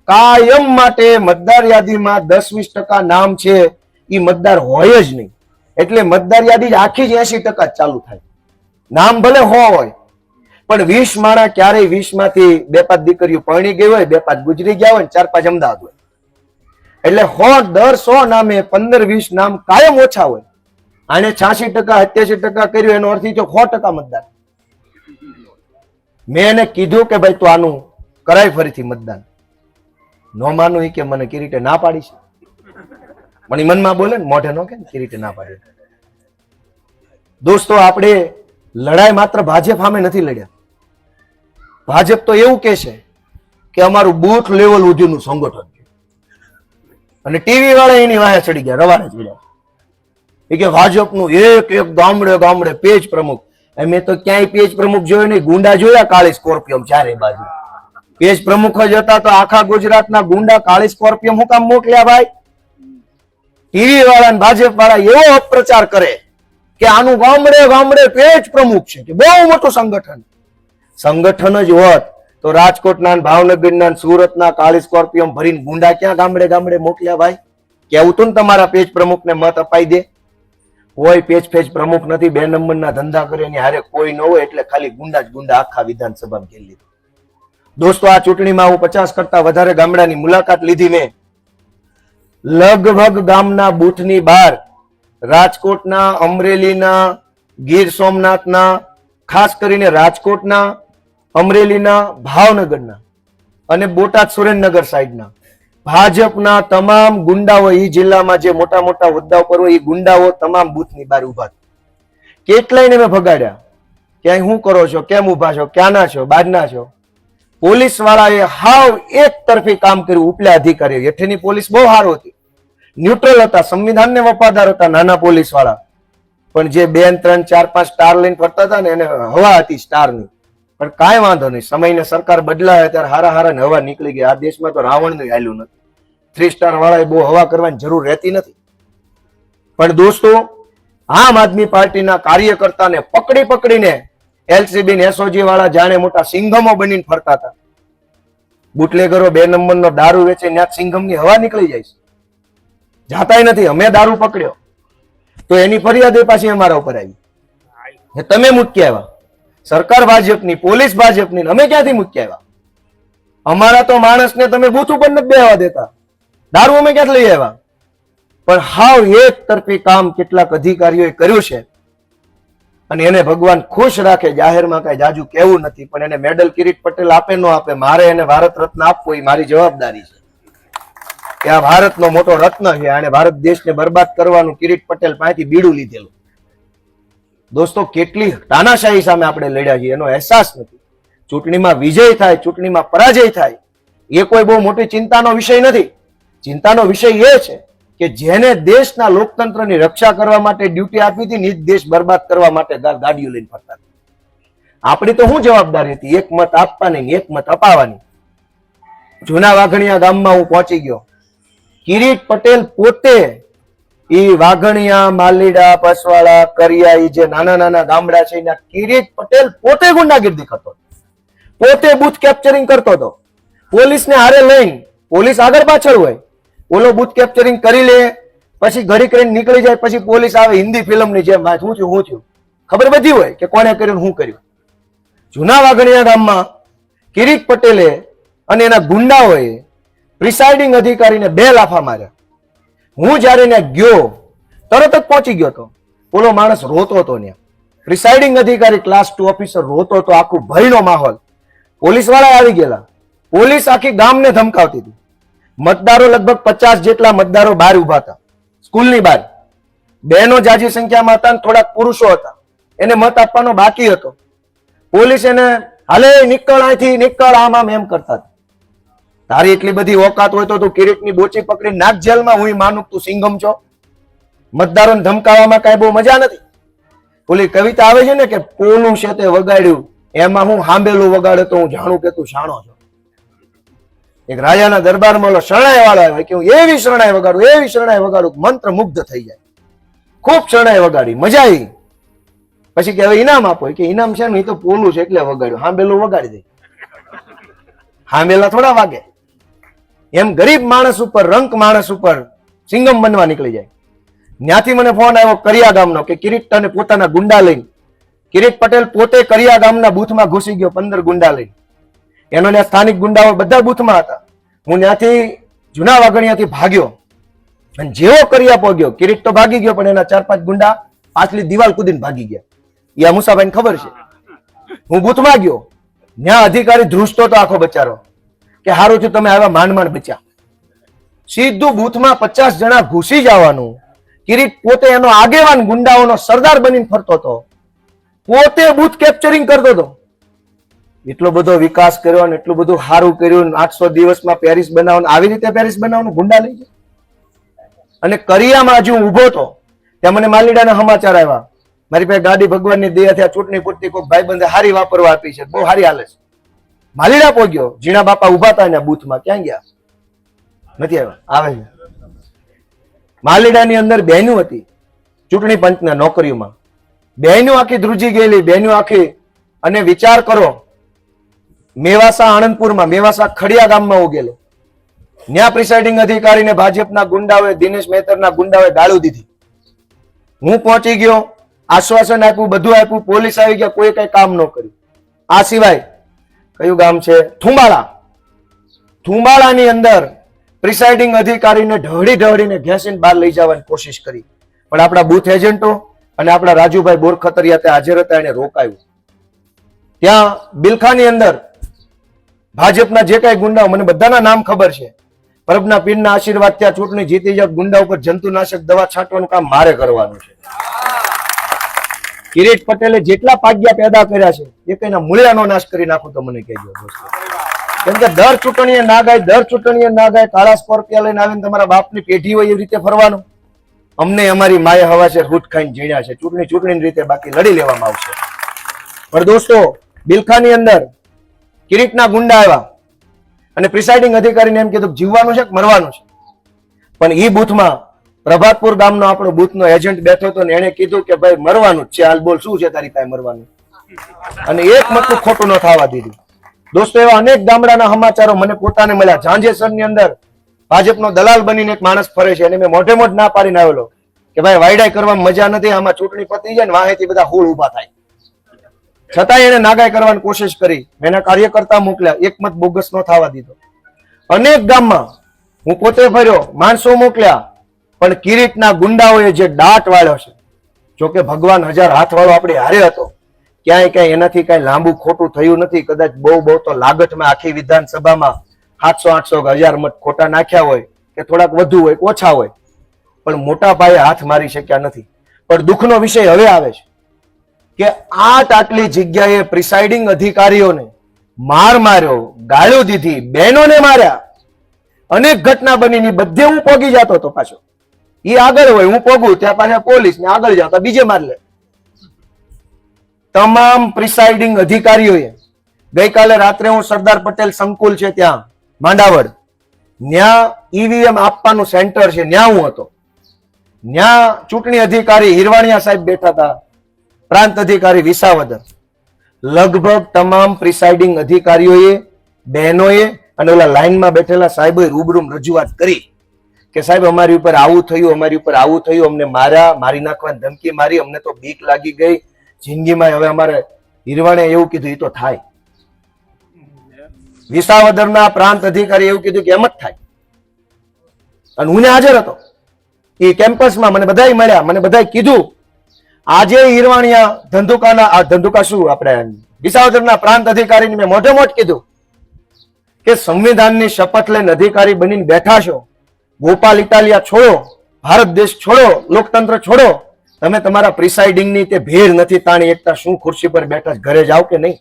કાયમ માટે મતદાર યાદીમાં 10-20% નામ છે એ મતદાર હોય જ નહીં. એટલે મતદાર યાદી આખી જ 80% જ ચાલુ થાય. નામ ભલે હોય પણ 20 માણા ક્યારેય 20 માંથી 2-5 દીકરીઓ પરણી ગઈ હોય, 2-5 ગુજરી ગયા હોય, 4-5 અમદાવાદ હોય. એટલે 100 નામે 15-20 નામ કાયમ ઓછા હોય. આને 86% 87% કર્યું, એનો અર્થ એ 100% મતદાન. મેં એને કીધું કે ભાઈ તું આનું કરાય ફરીથી મતદાન. ન માનું કે મને કિરીટે ના પાડી છે, પણ એ મનમાં બોલે ને, મોઢે નો કે કિરીટે ના પાડી. દોસ્તો, આપણે લડાઈ માત્ર ભાજપ સામે નથી લડ્યા. ભાજપ તો એવું કે છે કે અમારું બૂથ લેવલ સુધીનું સંગઠન છે, અને ટીવી વાળા એની વાહે ચડી ગયા, રવાડે ચડ્યા. એ કે ભાજપનું એક ગામડે ગામડે પેજ પ્રમુખ. મેં તો ક્યાંય પેજ પ્રમુખ જોયો નહીં, ગુંડા જોયા કાળી સ્કોર્પિયો ચારે બાજુ. પેજ પ્રમુખ જ હતા તો આખા ગુજરાતના ગુંડા કાળી સ્કોર્પિયો હું કામ મોકલ્યા ભાઈ? ટીવી વાળા ભાજપ વાળા એવો અપપ્રચાર કરે કે આનું ગામડે ગામડે પેજ પ્રમુખ છે, કે બહુ મોટું સંગઠન જ હોત તો રાજકોટના ભાવનગરના સુરતના કાળી સ્કોર્પિયો ભરીને ગુંડા ક્યાં ગામડે ગામડે મોકલ્યા ભાઈ? કેવું તું ને તમારા પેજ પ્રમુખને મત અપાઈ દે. કોઈ પેજ ફેજ પ્રમુખ નથી, 2 નંબરના ધંધા કરે એની હારે કોઈ ન હોય એટલે ખાલી ગુંડા જ ગુંડા આખા વિધાનસભામાં ઘેરી લીધું. દોસ્તો, આ ચૂંટણીમાં હું 50 કરતા વધારે ગામડાની મુલાકાત લીધી મેં. લગભગ ગામના બૂથની બહાર રાજકોટના, અમરેલીના, ગીર સોમનાથના, ખાસ કરીને રાજકોટના, અમરેલીના, ભાવનગરના અને બોટાદ સુરેન્દ્રનગર સાઈડના ભાજપના તમામ ગુંડાઓ, એ જિલ્લામાં જે મોટા મોટા હોદ્દાઓ પર હોય એ ગુંડાઓ તમામ બૂથની બહાર ઉભા. કેટલાયને મેં ભગાડ્યા. ક્યાંય શું કરો છો, કેમ ઉભા છો, ક્યાંના છો, બહારના છો? પોલીસ વાળાએ હાવ એક તરફી કામ કર્યું. ઉપલા અધિકારીઓ, હેઠળની પોલીસ બહુ સારું હતી, ન્યુટ્રલ હતા, સંવિધાનને વફાદાર હતા નાના પોલીસ વાળા. પણ જે 2, 3, 4, 5 સ્ટાર લઈને ફરતા હતા ને એને હવા હતી સ્ટારની. પણ કાંઈ વાંધો નહીં, સમયને સરકાર બદલાય ત્યારે હારા હારા હવા નીકળી ગઈ. આ દેશમાં તો રાવણનું હાલ્યું નથી. 3 સ્ટાર વાળાએ બહુ હવા કરવાની જરૂર રહેતી નથી. પણ દોસ્તો, આમ આદમી પાર્ટીના કાર્યકર્તાને પકડી પકડીને એલસીબી ને એસઓજી વાળા જાણે મોટા સિંઘમો બનીને ફરતા હતા. બુટલેગરો 2 નંબરનો દારૂ વેચે ત્યાં સિંઘમની હવા નીકળી જાય છે. જાતાય નથી. અમે દારૂ પકડ્યો તો એની ફરિયાદ પાછી અમારા ઉપર આવી. તમે મૂકી આવ્યા. સરકાર ભાજપની, પોલીસ ભાજપની, અમે ક્યાંથી મૂકી આવ્યા? અમારા તો માણસને તમે બૂથ ઉપર નથી બેહવા દેતા. દારૂ અમે ક્યાંથી લઈ આવ્યા? પણ હાવ એક તરફી કામ કેટલાક અધિકારીઓએ કર્યું છે અને એને ભગવાન ખુશ રાખે. જાહેરમાં કઈ જાજુ કેવું નથી, પણ એને મેડલ કિરીટ પટેલ આપે ન આપે, મારે એને ભારત રત્ન આપવો એ મારી જવાબદારી છે. કે આ ભારતનો મોટો રત્ન છે, આને ભારત દેશને બરબાદ કરવાનું કિરીટ પટેલ પાસેથી બીડું લીધેલું. દોસ્તો, કેટલી તાનાશાહી સામે આપણે લડ્યા છીએ એનો અહેસાસ નથી. ચૂંટણીમાં વિજય થાય, ચૂંટણીમાં પરાજય થાય એ કોઈ બહુ મોટી ચિંતાનો વિષય નથી. ચિંતાનો વિષય એ છે કે જેને દેશના લોકતંત્રની રક્ષા કરવા માટે ડ્યુટી આપી હતી, નિજ દેશ બરબાદ કરવા માટે ગાડીઓ લઈને ફરતા. આપણી તો શું જવાબદારી હતી? એક મત આપવાની, એક મત અપાવવાની. જૂના વાઘણિયા ગામમાં હું પહોંચી ગયો. કિરીટ પટેલ પોતે એ વાઘણિયા, માલીડા, પસવાડા, કરિયા, એ જે નાના નાના ગામડા છે એના કિરીટ પટેલ પોતે ગુંડાગીર્દી કરતો, પોતે બૂથ કેપ્ચરિંગ કરતો હતો. પોલીસને હારે લઈને, પોલીસ આગળ પાછળ હોય, ઓલો બૂથ કેપ્ચરિંગ કરી લે, પછી ઘડી કરીને નીકળી જાય, પછી પોલીસ આવે હિન્દી ફિલ્મની જેમ, શું થયું ખબર બધી હોય કે કોને કર્યું, શું કર્યું. જૂના વાઘણિયા ગામમાં કિરીટ પટેલે અને એના ગુંડાઓએ પ્રિસાઇડિંગ અધિકારીને 2 લાફા માર્યા. હું જયારે ને ગયો તરત જ પહોંચી ગયો હતો. ઓલો માણસ રોતો હતો. ત્યાં પ્રિસાઇડિંગ અધિકારી ક્લાસ 2 ઓફિસર રોતો હતો. આખું ભયનો માહોલ. પોલીસ વાળા આવી ગયેલા. પોલીસ આખી ગામને ધમકાવતી હતી. મતદારો લગભગ 50 જેટલા મતદારો બહાર ઉભા હતા, સ્કૂલની બહાર. બહેનો જાજી સંખ્યામાં હતા, થોડાક પુરુષો હતા. એને મત આપવાનો બાકી હતો. પોલીસ એને હાલે નીકળ, અહીંથી નીકળ, આમ આમ એમ કરતા હતા. તારી એટલી બધી ઓકાત હોય તો તું કિરીટની બોચી પકડી નાખ જેલમાં. હું માનું તું સિંઘમ છો. મતદારોને ધમકાવવામાં કઈ બહુ મજા નથી. ઓલી કવિતા આવે છે ને કે પોલું છે તે વગાડ્યું, એમાં હું હાંભેલું વગાડે તો હું જાણું કે તું શાણો છો. એક રાજાના દરબારમાં ઓલો શરણાઈ વાળો આવ્યો કે હું એવી શરણાઈ વગાડું, એવી શરણાઈ વગાડું, મંત્ર મુગ્ધ થઈ જાય. ખૂબ શરણાઈ વગાડી, મજા આવી. પછી કે હવે ઇનામ આપો. કે ઇનામ છે ને, એ તો પોલું છે એટલે વગાડ્યું. હાંભેલું વગાડી દે. હાંભેલા થોડા વાગે. એમ ગરીબ માણસ ઉપર, રંક માણસ ઉપર સિંગમ બનવા નીકળી જાય. ત્યાંથી મને ફોન આવ્યો કરિયા ગામનો કે કિરીટ તને પોતાના ગુંડા લઈને, કિરીટ પટેલ પોતે કરિયા ગામના બૂથમાં ઘૂસી ગયો 15 ગુંડા લઈને. એનો ત્યાં સ્થાનિક ગુંડાઓ બધા બૂથમાં હતા. હું ત્યાંથી જૂના વાઘણિયાથી ભાગ્યો અને જેવો કરિયા પહોંચ્યો, કિરીટ તો ભાગી ગયો પણ એના 4-5 ગુંડા પાછલી દિવાલ કૂદીને ભાગી ગયા. એ આ મુસાભાઈને ખબર છે. હું બૂથમાં ગયો, ત્યાં અધિકારી ધ્રુસતો હતો આખો બચારો કે હારું થયું તમે આવ્યા, માંડ માંડ બચ્યા. સીધું બૂથમાં 50 જણા ઘૂસી જવાનું. કિરીટ પોતે એનો આગેવાન ગુંડાઓનો સરદાર બનીને ફરતો હતો, પોતે બૂથ કેપ્ચરિંગ કરતો હતો. એટલો બધો વિકાસ કર્યો અને એટલું બધું સારું કર્યું. 800 દિવસમાં પેરિસ બનાવવાનું, આવી રીતે પેરિસ બનાવવાનું ગુંડા લઈ જાય. અને કરિયામાં હજુ હું ઉભો હતો ત્યાં મને માલીડાના સમાચાર આવ્યા. મારી પાસે ગાડી ભગવાનની દયાથી આ ચૂંટણી પૂરતી કોઈ ભાઈબંધે હારી વાપરવા આપી છે, બહુ સારી હાલે છે. માલીડા પહોંચ્યો, જીણા બાપા ઉભા હતા એના બૂથમાં. ક્યાં ગયા? નથી આવ્યા. આવે છે. માલીડાની અંદર બહેનું હતી ચૂંટણી પંચના નોકરીઓમાં. બહેનું આખી ધ્રુજી ગયેલી, બહેનું આખી. અને વિચાર કરો, મેવાસા આણંદપુરમાં, મેવાસા ખડિયા ગામમાં ઉગેલો. ત્યાં પ્રિસાઇડિંગ અધિકારીને ભાજપના ગુંડાઓએ, દિનેશ મહેતરના ગુંડાઓએ ગાળું દીધી. હું પહોંચી ગયો, આશ્વાસન આપ્યું, બધું આપ્યું, પોલીસ આવી ગયા, કોઈ કઈ કામ ન કર્યું. આ સિવાય કયું ગામ છે? થુંબાળા. થુંબાળાની અંદર પ્રિસાઇડિંગ અધિકારીને ઢળીને ઘેસીને બહાર લઈ જવાની કોશિશ કરી, પણ આપણા બૂથ એજન્ટો અને આપણા રાજુભાઈ બોરખતરિયા ત્યાં હાજર હતા, એને રોકાયું. ત્યાં બિલખાની અંદર ભાજપના જે કઈ ગુંડાઓ, મને બધાના નામ ખબર છે, પરબના પીરના આશીર્વાદ ત્યાં ચૂંટણી જીતી જાય, ગુંડા ઉપર જંતુનાશક દવા છાંટવાનું કામ મારે કરવાનું છે. કિરીટ પટેલે જેટલા પાગ્યા પેદા કર્યા છે એ કઈના મૂળિયાનો નાશ કરી નાખું તો મને કહેજો દોસ્તો. કેમ કે દર ચૂંટણીએ ના ગાય, કાળા સ્કોર્પિયા લઈને આવીને તમારા બાપની પેઢી હોય એવી રીતે ફરવાનું. અમને અમારી માએ હવા છે, રૂટ ખાઈને જીણ્યા છે, ચૂંટણીની રીતે બાકી લડી લેવામાં આવશે. પણ દોસ્તો, બિલખાની અંદર કિરીટના ગુંડા આવ્યા અને પ્રિસાઇડિંગ અધિકારીને એમ કીધું જીવવાનું છે કે મરવાનું છે. પણ ઈ બૂથમાં પ્રભાતપુર ગામનો આપણો બૂથનો એજન્ટ બેઠો હતો ને એને કીધું કે ભાઈ મરવાનું જ છે, હાલ બોલ શું છે તારી પાસે મરવાનું, અને એક મતું ખોટું ન થવા દીધું. દોસ્તો, એવા અનેક ગામડાના સમાચારો મને પોતાને મળ્યા. ઝાંઝેસરની અંદર ભાજપનો દલાલ બનીને એક માણસ ફરે છે, અને મેં મોઢે મોઢ ના પાડીને આવેલો કે ભાઈ વાયડાઈ કરવામાં મજા નથી, આમાં ચૂંટણી પતી જાય ને વાહેથી બધા હોળ ઉભા થાય. છતાંય એને નાગાઈ કરવાની કોશિશ કરી. મેં એના કાર્યકર્તા મોકલ્યા, એક મત બોગસ ન થવા દીધો. અનેક ગામમાં હું પોતે ફર્યો, માણસો મોકલ્યા, પણ કિરીટના ગુંડાઓએ જે દાટ વાળ્યો છે, જોકે ભગવાન 1000 હાથ વાળો આપણે હારે હતો, ક્યાંય એનાથી કઈ લાંબુ ખોટું થયું નથી. કદાચ બહુ તો લાગતમાં આખી વિધાનસભામાં 700-800 1000 મત ખોટા નાખ્યા હોય કે થોડાક વધુ હોય કે ઓછા હોય, પણ મોટા પાયે હાથ મારી શક્યા નથી. પણ દુઃખનો વિષય હવે આવે છે કે આટલી જગ્યાએ પ્રિસાઇડિંગ અધિકારીઓને માર્યો, ગાળો દીધી, બહેનોને માર્યા, અનેક ઘટના બની. બધે હું પોગી જતો હતો, પાછો એ આગળ હોય, હું પોગું ત્યાં પાછા પોલીસ ને આગળ જતા બીજે માર લે. તમામ પ્રિસાઇડિંગ અધિકારીઓએ ગઈકાલે રાત્રે, હું સરદાર પટેલ સંકુલ છે ત્યાં માંડાવડ, ત્યાં ઈવીએમ આપવાનું સેન્ટર છે, ત્યાં હું હતો. ત્યાં ચૂંટણી અધિકારી હિરવાણિયા સાહેબ બેઠા હતા, પ્રાંત અધિકારી વિસાવદર. લગભગ તમામ પ્રિસાઇડિંગ અધિકારીઓએ, બહેનોએ અને ઓલા લાઈનમાં બેઠેલા સાહેબોએ રૂબરૂ રજૂઆત કરી કે સાહેબ અમારી ઉપર આવું થયું, અમને માર્યા, મારી નાખવાની ધમકી મારી, અમને તો બીક લાગી ગઈ જિંદગીમાં. હવે અમારે હિરવાણે એવું કીધું એ તો થાય. વિસાવદરના પ્રાંત અધિકારી એવું કીધું કે એમ જ થાય. અને હું હાજર હતો એ કેમ્પસમાં, મને બધાય મળ્યા, મને બધાય કીધું. આજે હિરવાણિયા ધંધુકા શું આપણે વિસાવદરના પ્રાંત અધિકારીને મેં મોઢે મોઢ કીધું કે સંવિધાનની શપથ લઈને અધિકારી બનીને બેઠા છો, ગોપાલ ઇટાલિયા છોડો, ભારત દેશ છોડો, લોકતંત્ર છોડો. તમે તમારા પ્રિસાઇડિંગની તે ભેર નથી તાણી એકતા, શું ખુરશી પર બેઠા ઘરે જાઓ કે નહીં?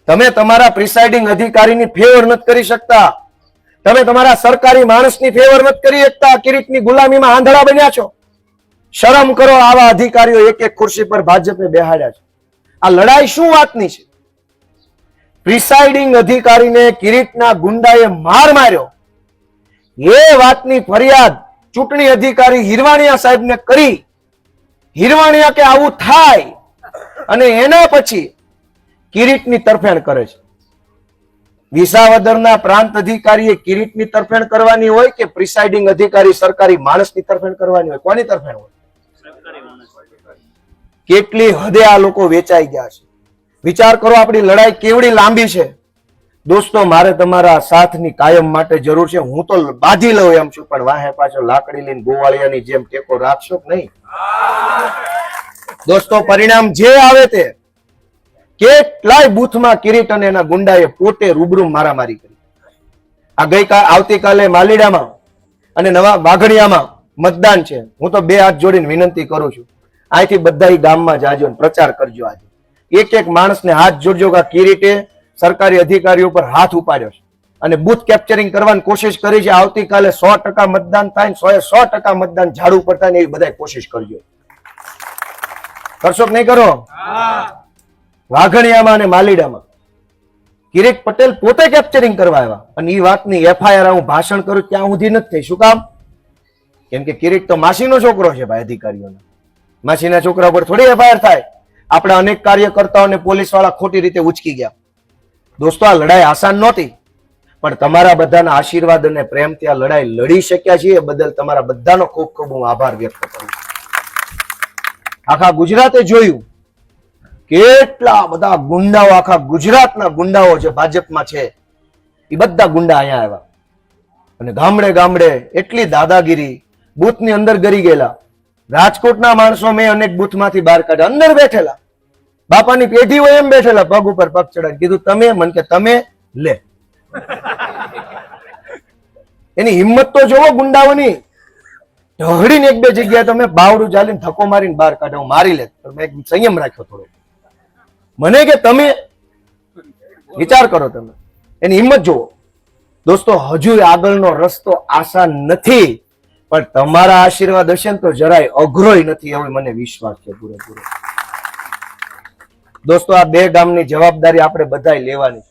તમે તમારા પ્રિસાઇડિંગ અધિકારીની ફેવર નથી કરી શકતા, તમે તમારા સરકારી માણસની ફેવર નથી કરી શકતા. કિરીટની ગુલામીમાં આંધળા બન્યા છો. શરમ કરો. આવા અધિકારીઓ એક એક ખુરશી પર ભાજપે બેહાડ્યા છે. આ લડાઈ શું વાતની છે? પ્રિસાઇડિંગ અધિકારીને કિરીટના ગુંડાએ માર્યો, એ વાતની ફરિયાદ ચૂંટણી અધિકારી હિરવાણિયા સાહેબને કરી. હિરવાણિયા કે આવું થાય, અને એના પછી કિરીટની તરફેણ કરે છે. વિસાવદરના પ્રાંત અધિકારીએ કિરીટની તરફેણ કરવાની હોય કે પ્રિસાઇડિંગ અધિકારી સરકારી માણસની તરફેણ કરવાની હોય? કોની તરફેણ હોય? કેટલી હદે આ લોકો વેચાઈ ગયા છે. વિચાર કરો, આપણી લડાઈ કેવડી લાંબી છે. દોસ્તો, મારે તમારા સાથની કાયમ માટે જરૂર છે. હું તો બાંધી લઉં એમ છું, પણ વાહે પાછો લાકડી લઈને ગોવાળિયાની જેમ ટેકો રાખશો કે નહીં? દોસ્તો, પરિણામ જે આવે તે. કેટલાય બૂથમાં કિરીટ અને એના ગુંડાએ પોતે રૂબરૂ મારામારી કરી. આ આવતીકાલે માલીડામાં અને નવા વાઘડિયામાં મતદાન છે. હું તો 2 હાથ જોડીને વિનંતી કરું છું, અહીંથી બધા ગામમાં જાજો અને પ્રચાર કરજો. આજે એક એક માણસને હાથ જોડજો કે કિરીટે સરકારી અધિકારીઓ પર હાથ ઉપાડ્યો છે અને બૂથ કેપ્ચરિંગ કરવાની કોશિશ કરી છે. આવતીકાલે 100% મતદાન થાય, 100% મતદાન ઝાડુ પર થાય ને એવી બધા કોશિશ કરજો. કરશો કે નહીં કરો? વાઘણિયામાં અને માલીડામાં કિરીટ પટેલ પોતે કેપ્ચરિંગ કરવા આવ્યા, અને એ વાતની એફઆઈઆર હું ભાષણ કરું ત્યાં સુધી નથી થઈ. શું કામ? કેમ કે કિરીટ તો માસીનો છોકરો છે ભાઈ. અધિકારીઓનો માસીના છોકરા પર થોડી એફઆઈઆર થાય. આપણા અનેક કાર્યકર્તાઓને પોલીસ વાળા ખોટી રીતે ઉચકી ગયા. દોસ્તો, આ લડાઈ આસાન નહોતી, પણ તમારા બધાના આશીર્વાદ અને પ્રેમથી આ લડાઈ લડી શક્યા છીએ એ બદલ તમારા બધાનો ખૂબ ખૂબ હું આભાર વ્યક્ત કરું છું. આખા ગુજરાતે જોયું કેટલા બધા ગુંડાઓ, આખા ગુજરાતના ગુંડાઓ જે ભાજપમાં છે એ બધા ગુંડા અહીંયા આવ્યા અને ગામડે ગામડે એટલી દાદાગીરી, બૂથની અંદર ગરી ગયેલા. રાજકોટના માણસો મેં અનેક બૂથમાંથી બહાર કાઢ્યા, અંદર બેઠેલા, બાપાની પેઢી હોય એમ બેઠેલા, પગ ઉપર પગ ચડાવી કીધું તમે, મન કે તમે લે. એની હિંમત તો જોવો ગુંડાઓની. ઢહડીને એક બે જગ્યાએ તમે બાવડું ચાલીને ધક્કો મારીને બહાર કાઢ્યો, મારી લે. મેં સંયમ રાખ્યો થોડો. મને કે તમે વિચાર કરો, તમે એની હિંમત જુઓ. દોસ્તો, હજુ આગળનો રસ્તો આસાન નથી, પણ તમારા આશીર્વાદ હશે ને તો જરાય અઘરોય નથી, એવો મને વિશ્વાસ છે પૂરેપૂરો. દોસ્તો, આ બે ગામની જવાબદારી આપણે બધાય લેવાની.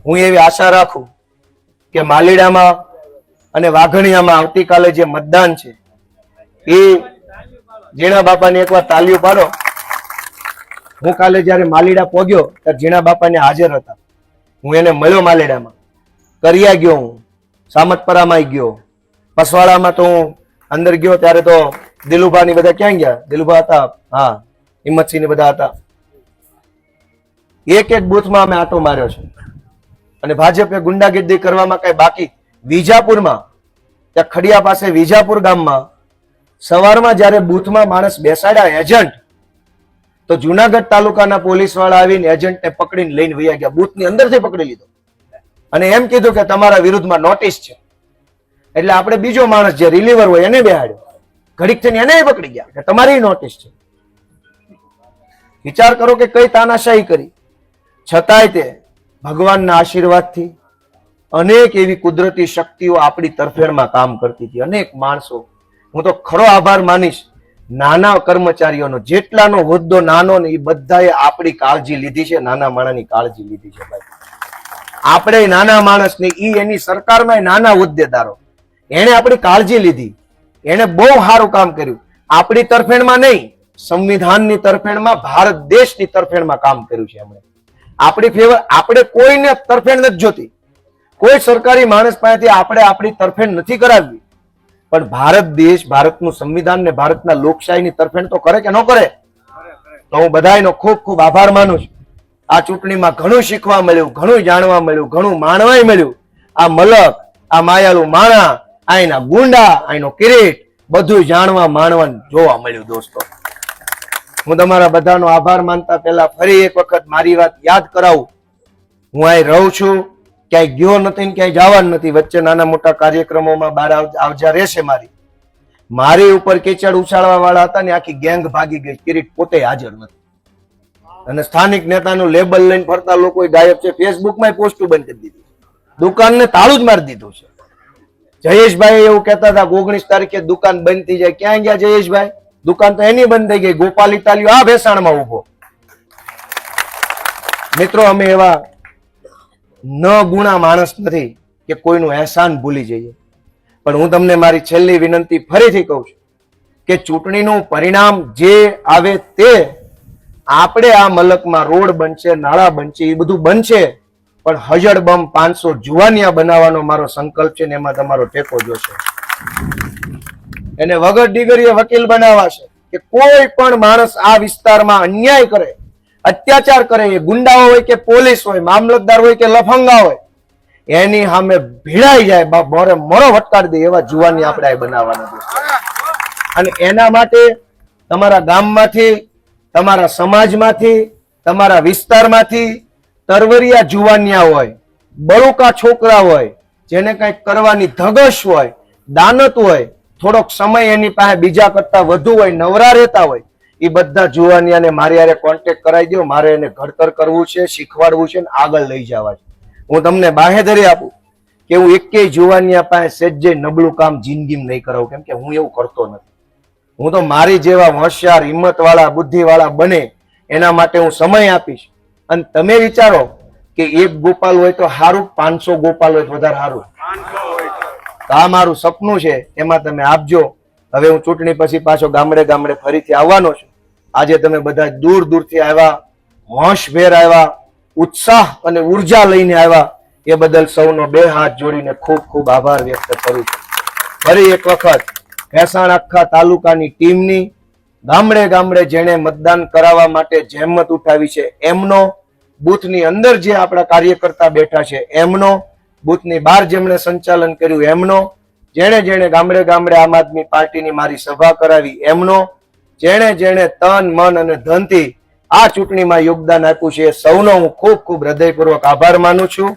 હું એવી આશા રાખું કે માલીડામાં અને વાઘણિયામાં આવતીકાલે જે મતદાન છે એ જીણા બાપાની એકવાર તાલીઓ પાડો. હું કાલે જયારે માલીડા પહોંચ્યો ત્યારે જીણા બાપાને હાજર હતા. હું એને મળ્યો માલીડામાં, કરિયા ગયો, હું સામતપરામાં ગયો, પસવાડામાં તો હું અંદર ગયો ત્યારે તો દિલુભા ની બધા ક્યાં ગયા? દિલુભા હતા, હા, હિંમતસિંહ ને બધા હતા. એક એક બૂથમાં અમે આટો માર્યો છે અને ભાજપે ગુંડાગીર્દી કરવામાં કઈ બાકી. વિજાપુરમાં, ત્યાં ખડિયા પાસે વિજાપુર ગામમાં સવારમાં જયારે બૂથમાં માણસ બેસાડ્યા એજન્ટ, તો જુનાગઢ તાલુકાના પોલીસ વાળા આવીને એજન્ટને પકડીને લઈને વયા ગયા. બૂથની અંદરથી પકડી લીધો અને એમ કીધું કે તમારા વિરુદ્ધમાં નોટિસ છે. એટલે આપણે બીજો માણસ જે રિલીવર હોય એને બેહાડ્યો, ઘડીક થઈને એને પકડી ગયા કે તમારી નોટિસ છે. વિચાર કરો કે કઈ તાનાશાહી કરી. છતાંય તે ભગવાનના આશીર્વાદથી અનેક એવી કુદરતી શક્તિઓ આપણી તરફેણમાં કામ કરતી હતી. અનેક માણસો, હું તો ખરો આભાર માનીશ નાના કર્મચારીઓનો, જેટલાનો હોદ્દો નાનો ને એ બધાએ આપણી કાળજી લીધી છે, નાના માણસની કાળજી લીધી છે. ભાઈ, આપણે નાના માણસ ને ઈ એની સરકારમાં નાના હોદ્દેદારો, એને આપણી કાળજી લીધી, એને બહુ સારું કામ કર્યું. આપણી તરફેણમાં નહીં, સંવિધાનની તરફેણમાં, ભારત દેશની તરફેણમાં કામ કર્યું છે એમણે. આપણી ફેવર, આપણે કોઈને તરફેણ નથી જોતી, કોઈ સરકારી માણસ પાસેથી આપણે આપણી તરફેણ નથી કરાવવી, પણ ભારત દેશ, ભારતનું સંવિધાન ને ભારતના લોકશાહીની તરફેણ તો કરે કે ન કરે? તો હું બધાનો ખૂબ ખૂબ આભાર માનું છું. આ ચૂંટણીમાં ઘણું શીખવા મળ્યું, ઘણું જાણવા મળ્યું, ઘણું માણવાય મળ્યું. આ મલક, આ માયાલુ માણા, આઈના ગુંડા, આઈનો કિરીટ, બધું જાણવા માણવા જોવા મળ્યું. દોસ્તો, હું તમારા બધાનો આભાર માનતા પહેલા ફરી એક વખત મારી વાત યાદ કરાવું. હું અહીં રહું છું, ક્યાંય ગયો નથી ને ક્યાંય જવાનું નથી. વચ્ચે નાના મોટા કાર્યક્રમોમાં બહાર આવજા રહેશે. મારી ઉપર કીચડ ઉછાળવા વાળા હતા ને આખી ગેંગ ભાગી ગઈ. કિરીટ પોતે હાજર નથી અને સ્થાનિક નેતાનું લેબલ લઈને ફરતા લોકો ગાયબ છે. ફેસબુકમાં પોસ્ટ બંધ કરી દીધી, દુકાનને તાળું જ મારી દીધું છે. જયેશભાઈ એવું કહેતા હતા 19 તારીખે દુકાન બંધ થઈ જાય. ક્યાં ગયા જયેશભાઈ? દુકાન તો એની બંધ થઈ ગઈ. ગોપાલ ઇટાલિયો આ ભેસાણમાં ઉભો. મિત્રો, અમે એવા ન ગુણા માણસ નથી કે કોઈનું અહેસાન ભૂલી જઈએ, પણ હું તમને મારી છેલ્લી વિનંતી ફરીથી કહું છું કે ચૂંટણીનું પરિણામ જે આવે તે, આપણે આ મલકમાં રોડ બનશે, નાળા બનશે, એ બધું બનશે, પણ હજડબમ 500 જુવાનિયા બનાવવાનો મારો સંકલ્પ છે ને એમાં તમારો ટેકો જોશે. એને વગર ડિગ્રીએ વકીલ બનાવાશે કે કોઈ પણ માણસ આ વિસ્તારમાં અન્યાય કરે, અત્યાચાર કરે, એ ગુંડાઓ હોય કે પોલીસ હોય, મામલતદાર હોય કે લફંગા હોય, એની સામે ભીડાઈ જાય, મોરે મોરો વટકારી દે એવા જુવાની આપણે બનાવવાના. અને એના માટે તમારા ગામમાંથી, તમારા સમાજમાંથી, તમારા વિસ્તારમાંથી તરવરિયા જુવાનિયા હોય, બળુકા છોકરા હોય, જેને કંઈક કરવાની ધગશ હોય, દાનત હોય, થોડોક સમય એની પાસે બીજા કરતા વધુ હોય, નવરા રહેતા હોય, એ બધા જુવાનિયાને મારી હારે કોન્ટેક્ટ કરાવી દો. મારે એને ઘડતર કરવું છે, શીખવાડવું છે, આગળ લઈ જવા છે. હું તમને બાહેધરી આપું કે હું એકેય જુવાનિયા પાસે સેજ્જે નબળું કામ જિંદગીમાં નહીં કરાવું, કેમ કે હું એવું કરતો નથી. હું તો મારી જેવા હોશિયાર, હિંમત વાળા, બુદ્ધિ વાળા બને એના માટે હું સમય આપીશ. અને તમે વિચારો કે એક ગોપાલ હોય તો સારું, 500 ગોપાલ હોય તો વધારે સારું. આ મારું સપનું છે, એમાં તમે આપજો. હવે હું ચૂંટણી પછી પાછો ગામડે ફરીથી આવવાનો છું. આજે તમે બધા દૂર દૂરથી આવ્યા, હોશભેર આવ્યા, ઉત્સાહ અને ઉર્જા લઈને આવ્યા એ બદલ સૌનો બે હાથ જોડીને ખૂબ ખૂબ આભાર વ્યક્ત કરું છું. ફરી એક વખત ભેંસાણ આખા તાલુકાની ટીમની, ગામડે ગામડે જેણે મતદાન કરાવવા માટે જહેમત ઉઠાવી છે એમનો, બૂથની અંદર જે આપણા કાર્યકર્તા બેઠા છે એમનો, બૂથની બહાર જેમણે સંચાલન કર્યું એમનો, જેણે જેણે ગામડે ગામડે આમ આદમી પાર્ટીની મારી સભા કરાવી એમનો, જેણે જેણે તન મન અને ધનથી આ ચૂંટણીમાં યોગદાન આપ્યું છે એ સૌનો હું ખૂબ ખૂબ હૃદયપૂર્વક આભાર માનું છું.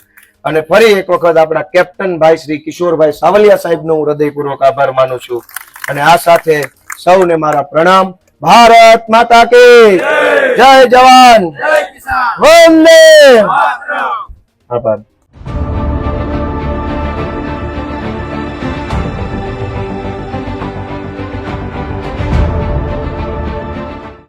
અને ફરી એક વખત આપણા કેપ્ટન ભાઈ શ્રી કિશોરભાઈ સાવલિયા સાહેબનો હું હૃદયપૂર્વક આભાર માનું છું. અને આ સાથે સૌને મારા પ્રણામ. ભારત માતા કી જય, જવાન વંદે માતરમ. આભાર.